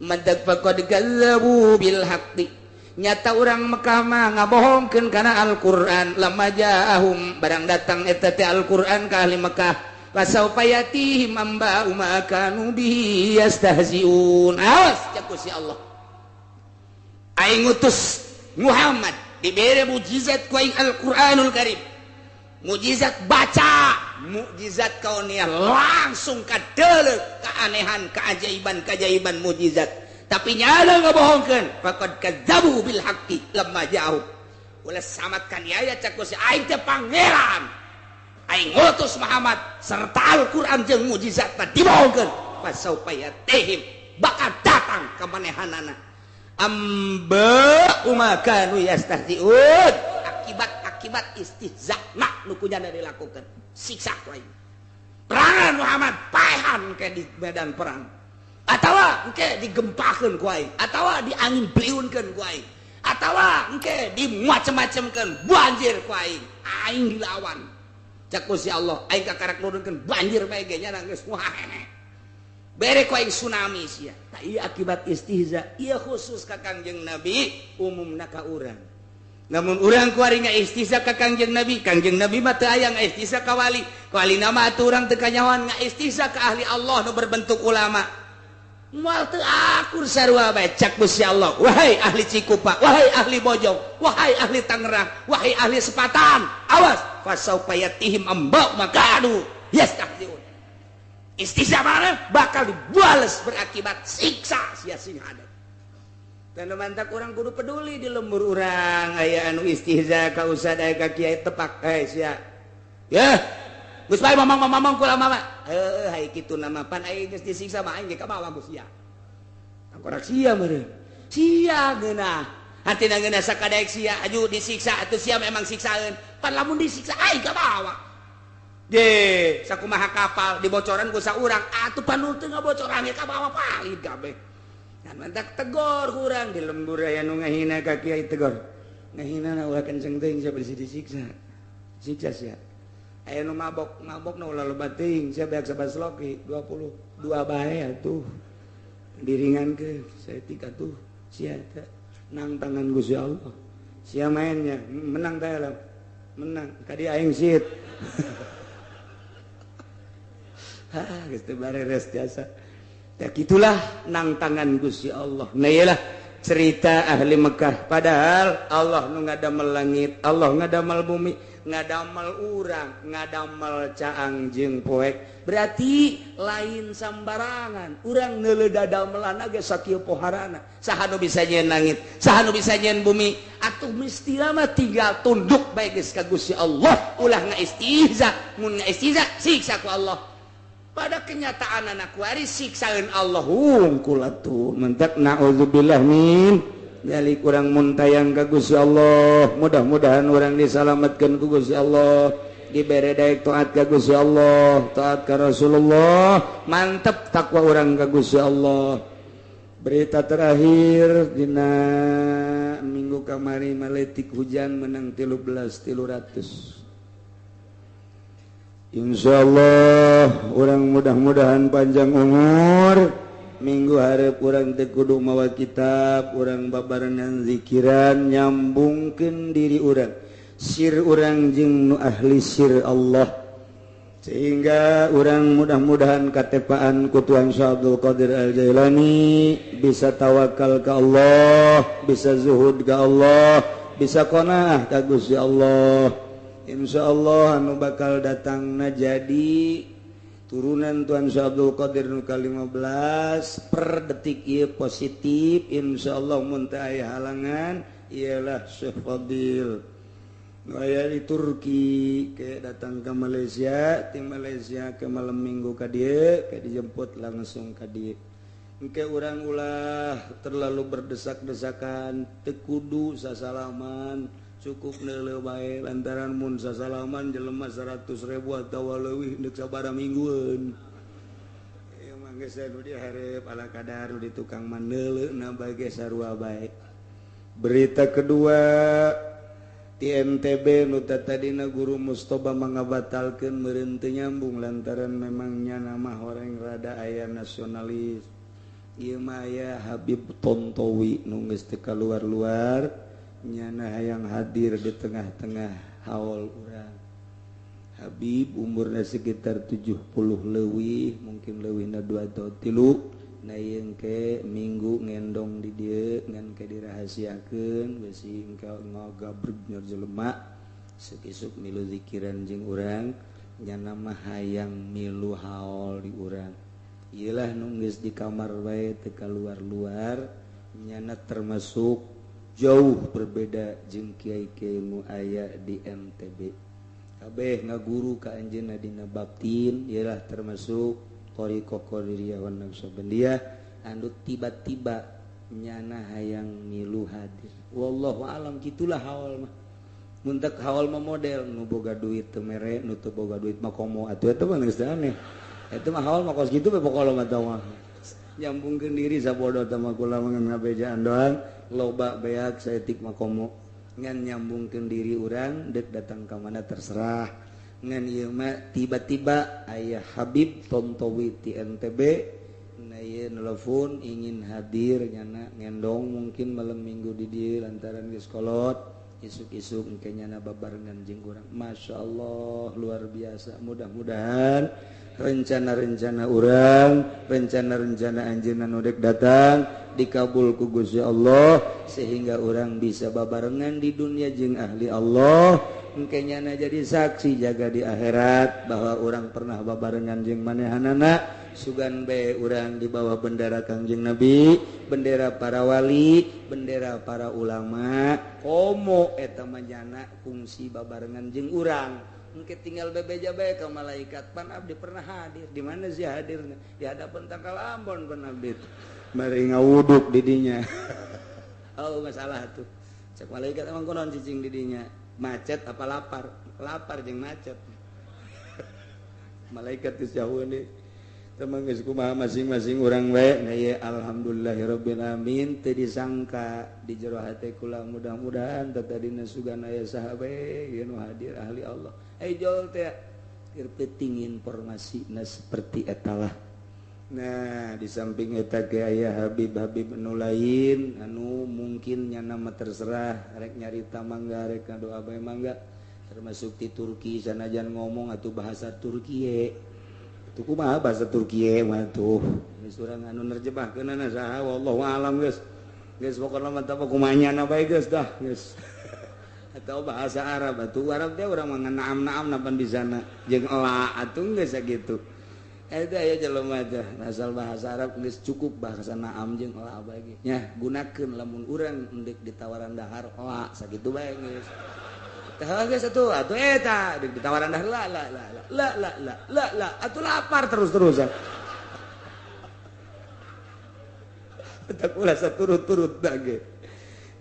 mantak faqad kazzabu bil haqqi nyata urang Mekah mah ngabohongkeun kana Al-Qur'an lamma ja'ahum barang datang eta teh Al-Qur'an ka ahli Mekah fasaufa yatihim amba ma kanu bihi yastahziun awas cak si Allah aing ngutus Muhammad dibere mukjizat ku aing Al-Qur'anul Karim mukjizat baca mukjizat kauniyah langsung kadeuleuh keanehan keajaiban mukjizat tapi nyana ngabohongkeun faqad kadzabu bil haqqi lamma ja'u ulah samatkan aya cak si aing teh pangeran aing ngutus Muhammad serta Al-Qur'an jeung mukjizatna dibohongkeun fasaufa yatihim bakal datang ka manehanana amba umakanu yastahziun akibat istihza nak nu kunyana dilakukan siksa ku aing perangan Muhammad paehan ke di medan perang atawa engke digempakeun ku aing atawa diangin beliunkeun ku aing atawa engke dimacem-macemkeun banjir ku aing dilawan cak Gusti Allah aing kakarak nurunkeun banjir bae ge nya geus wahene bere ku aing tsunami sia tah ieu akibat istihza ieu khusus ka Kangjeng Nabi umumna ka urang namun urang kuari ngaistihza ka Kangjeng Nabi mah teu aya ngaistihza ka wali nama atuh urang teu kanyawan ngaistihza ka ahli Allah nu berbentuk ulama moal teu akur sarua bae cak Gusti Allah wahai ahli Cikupa wahai ahli Bojong wahai ahli Tangerang wahai ahli Sepatan awas fasaufa yatihim amba makadu yastahziun istihza mana bakal dibales berakibat siksa sia sing ada dan mantak orang kudu peduli di lembur urang aya anu istihza ka ustad aya ka kiai tepak sia ya geus bae mamang kula mama hai kitu nama pan aing geus disiksa mah aing ge ka bawah ku sia angkorak sia meureun sia geunah hatina geunah sakadaek sia aju disiksa atuh sia memang siksaeun pan lamun disiksa aing ka bawah de sakumaha kapal dibocoran ku saurang atuh panu teu ngabocoran ge ka bawah palit kabeh mantak tegor kurang di lembur aya nu ngahina ka kiai tegor ngahina na ulah kenceng teuing sia bisi disiksa siksa sia aya nu mabok na ulah loba teuing sia beak sabas loki 22 bae atuh diringankeun saeutik atuh sia teh nang tangan Gusti Allah sia mainnya menang teh lah menang tadi aing sit geus teu bareres jasa. Ya gitulah nang tangan Gusti Allah. Nah iyalah cerita ahli Mekah. Padahal Allah nu ngadamel langit, Allah ngadamel bumi, ngadamel urang, ngadamel caang jeung poek. Berarti lain sambarangan. Urang neuleuh dadamelan ge sakieu poharana. Saha nu bisa nyeun langit, saha nu bisa nyeun bumi. Atuh mestilah mah tinggal tunduk bae geus ka Gusti Allah. Ulah ngaistihza, mun ngaistihza siksa ku Allah. Pada kenyataan anak waris siksaeun Allah hungkul atuh. Mentak naudzubillah min dari kurang muntayang ka Gusti Allah. Mudah-mudahan orang disalamatkeun ku Gusti Allah, dibere daek taat ka Gusti Allah, taat ka Rasulullah, mantep takwa orang ka Gusti Allah. Berita terakhir dina minggu kamari maletik hujan menang 13.300. Insyaallah orang mudah-mudahan panjang umur. Minggu hareup urang teh kudu mawa kitab, urang babarengan zikiran, nyambungkeun diri urang sir urang jeung nu ahli sir Allah, sehingga urang mudah-mudahan katepaan ku Tuhan Syekh Abdul Qadir Al-Jailani, bisa tawakal ka Allah, bisa zuhud ka Allah, bisa qanaah ka Gusti Allah. Insyaallah anu bakal datangna jadi turunan Tuan Syekh Abdul Qadir nu ka-15 per detik ieu positif. Insyaallah mun teu aya halangan ialah Syekh Fadil nu aya di Turki ke datang ke Malaysia, ti Malaysia ke malam minggu ka dieu, ke dijemput langsung ka dieu. Engke urang ulah terlalu berdesak-desakan, teu kudu sasalaman, cukup neuleuh bae lantaran mun sasalaman jelema 100.000 atawa leuwih neuk sabaraha minggueun. Ieu mah geus anu dihareup ala kadar di tukang mandeuleuhna bage sarua bae. Berita kedua ti NTB nu tadina guru Mustoba mangabatalkeun meureun teu nyambung lantaran memangnya nama orang rada aya nasionalis. Ieu mah aya Habib Tontowi nu geus teu kaluar-luar, nyana hayang hadir di tengah-tengah haul urang. Habib umurna sekitar 70 leuwih, mungkin leuwihna 2 atau 3. Na ieu ke minggu ngendong di dieu ngan ke dirahasiakeun besi engka ngagabreg nyor jelema esuk-esuk milu zikiran jeung urang, nyana mah hayang milu haul di urang. Ieulah nu geus di kamar bae teu kaluar-luar, nyana termasuk jauh berbeda jeung kiai-kiai nu aya di NTB. Kabeh ngaguru ka anjeunna dina baptin, ialah termasuk thariqah qadiriyah wan naqsabandiyah anu tiba-tiba nyana hayang milu hadir. Wallahu alam gitulah haul mah. Mun teu haul mah model nu boga duit teu mere, nu teu boga duit mah komo atuh eta mah geus aneh. Eta mah haul mah kos kitu we pokona mah tah mah. Nyambungkeun diri sabodo teh mah kula ngan ngabejaan doang. Loba beak saeutik makomo ngan nyambungkeun diri urang deuk datang ka mana terserah. Ngan ieu mah tiba-tiba aya Habib Tontowi ti NTB na ieu nelpon ingin hadir nyana ngendong mungkin malam minggu di dieu lantaran geus kolot, isuk-isuk engke nyana babarengan jeung urang. Masyaallah luar biasa. Mudah-mudahan rencana-rencana urang, rencana-rencana anjeunna nu dek datang dikabul ku Gusti Allah sehingga orang bisa babarengan di dunia jeung ahli Allah, engke nyana jadi saksi jaga di akhirat bahwa orang pernah babarengan jeung manehanana. Sugan bae urang di bawah bendera Kangjeng Nabi, bendera para wali, bendera para ulama, komo eta mah nyana kungsi babarengan jeung urang. Engke tinggal bebeja bae ka malaikat, pan abdi pernah hadir. Di mana sih hadirnya? Di hadapan Tangkal Ambon pan abdi. Mari ngawuduk di dinya. Oh masalah tuh. Cek malaikat emang konon cicing di dinya. Macet apa lapar? Lapar jeung macet. Malaikat geus jauheun deui. Temang geus kumaha masing-masing urang bae. Nah ya alhamdulillahirabbil alamin teu disangka di jero hate kula mudah-mudahan tadina sugan aya saha bae ieu nu hadir ahli Allah. Jol teh penting informasinya seperti etalah. Nah di samping eta ge aya Habib-habib anu lain anu mungkin nyana mah terserah rek nyarita mangga rek ngadoa bae mangga, termasuk di Turki sanajan ngomong atuh bahasa Turki kumaha bahasa Turki mah tuh geus urang anu nerjemahkeunana saha wallahu alam geus pokona mah teh kumanyana bae geus dah geus atau bahasa Arab atuh Arab teh urang mah naam-naam napan bisana jeung ela atuh geus sakitu eta aya jelema teh asal bahasa Arab geus cukup bahasa naam jeung ela bae ge nya gunakeun lamun urang endek ditawaran dahar ela sakitu bae geus tah geus atuh eta ditawaran dahar la atuh lapar terus-terusan tak ulah saturut-turut ge.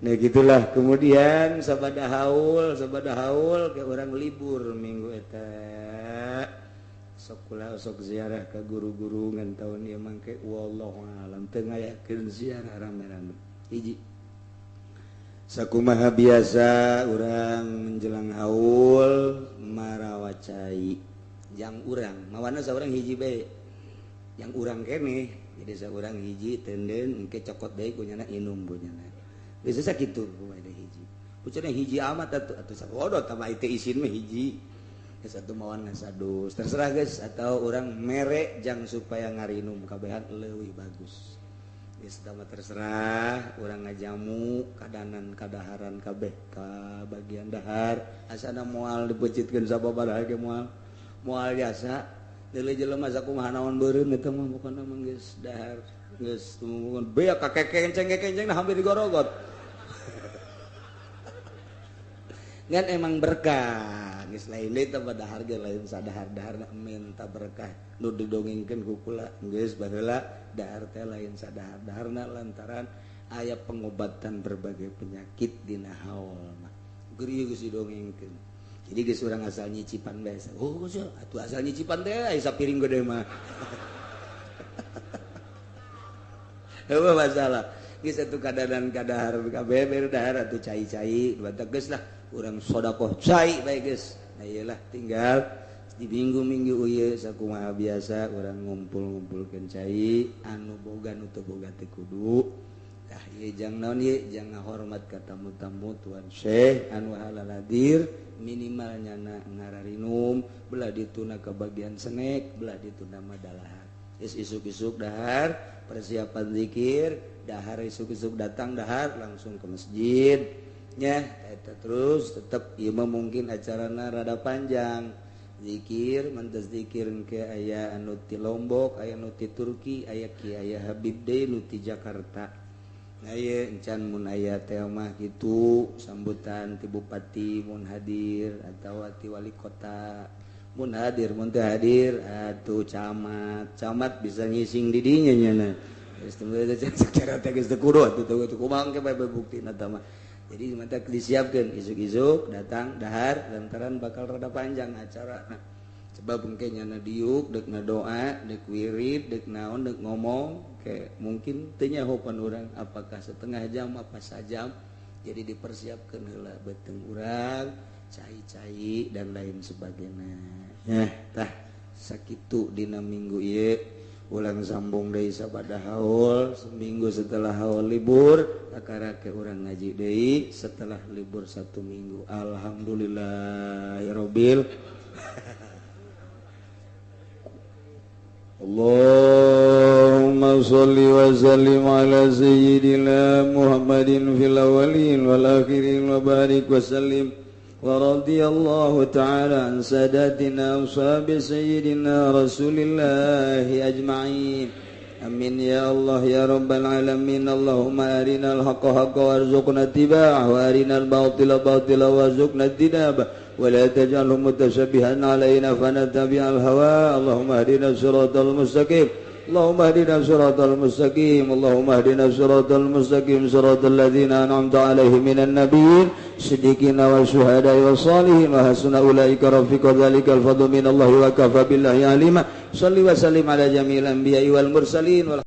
Nah gitulah kemudian sabada haul ke orang libur minggu eta sok kula sok ziarah ke guru-guru ngan taun ieu mangke wallahu alam teu ngayakeun ziarah rame-rame hiji sakumaha biasa urang menjelang haul marawacai jang urang mawana saurang hiji bae yang urang keneh jadi saurang hiji tenden engke cokot deui kunyana inum punyana geus sakitu kumaha hiji pucana hiji amat atuh sakodot tambah teh isin mah hiji geus atuh mawan ngasadus terserah geus atau urang mere jang supaya ngarinum kabehan leuwih bagus geus tah terserah urang ngajamu kadanan kadaharan kabeh ka bagian dahar asana moal dipecitkeun sababaraha ge moal biasa deuleu jelema sakumaha naon beureum eta mah pokona mah geus dahar geus tumuhun bea kakekenceng hampir digorogot ngan emang berkah geus lain deui teh dahar ge lain sadahar-daharna minta berkah nu didongengkeun ku kula geus baheula dahar teh lain sadahar-daharna lantaran aya pengobatan berbagai penyakit dina haul mah geureum geus didongengkeun jadi geus urang asal nyicipan bae oh sia atuh asal nyicipan teh aya sapiring gede mah heueuh masalah geus atuh kadanan kadahar kabeh beru dahar atuh cai-cai batak geus lah urang sedekah cai bae geus nah iyalah tinggal di minggu-minggu ieu sakumaha biasa urang ngumpul-ngumpulkeun cai anu boga nu teu boga teh kudu tah ieu jang naon ieu jang ngahormat ka tamu-tamu tuan syekh anu halal hadir minimal nyana ngararinum belah dituna ke bagian senek belah dituna madalahar isuk-isuk dahar persiapan zikir dahar isuk-isuk datang dahar langsung ke masjid nya eta terus tetep ieu mah mungkin acarana rada panjang zikir mantes zikir engke aya anu ti Lombok aya anu ti Turki aya Kiai Habib deui nu ti Jakarta aya encan mun aya teh mah kitu sambutan ti bupati mun hadir atau ti wali kota mun hadir mun teu hadir atuh camat bisa ngising di dinya nya na geus teu secara teh geus teu kudu atuh kumaha engke bae buktina tah mah jadi mata disiapkeun isuk-isuk datang dahar lantaran bakal rada panjang acarana sebab engke nya diuk deuk ngadoa deuk wirid deuk naon deuk ngomong mungkin teu nyahopan urang apakah setengah jam apa sajam jadi dipersiapkeun heula beuteung urang cai-cai dan lain sebagainya ya tah sakitu dina minggu ieu ulang sambung deui sabada haul seminggu setelah haul libur akara ke urang ngaji deui setelah libur 1 minggu alhamdulillahirabbil Allahumma sholli wa sallim ala sayyidina Muhammadin fil awwalin wal akhirin wa barik wa sallim wa radiyallahu ta'ala an sadatina ashabi sayyidina Rasulillahi ajma'in amin ya Allah ya rabbal alamin Allahumma arinal haqqa haqqa warzuqna ittiba'ah wa arinal batila batila warzuqna ijtinabah ولا تجعله متشبها علينا فنتبع الهوى اللهم اهدنا الصراط المستقيم اللهم اهدنا الصراط المستقيم اللهم اهدنا الصراط المستقيم صراط الذين أنعمت عليهم من النبيين الصديقين والشهداء والصالحين وحسن أولئك رفيقا ذلك الفضل من الله وكفى بالله عليما صل وسلم على جميع الأنبياء والمرسلين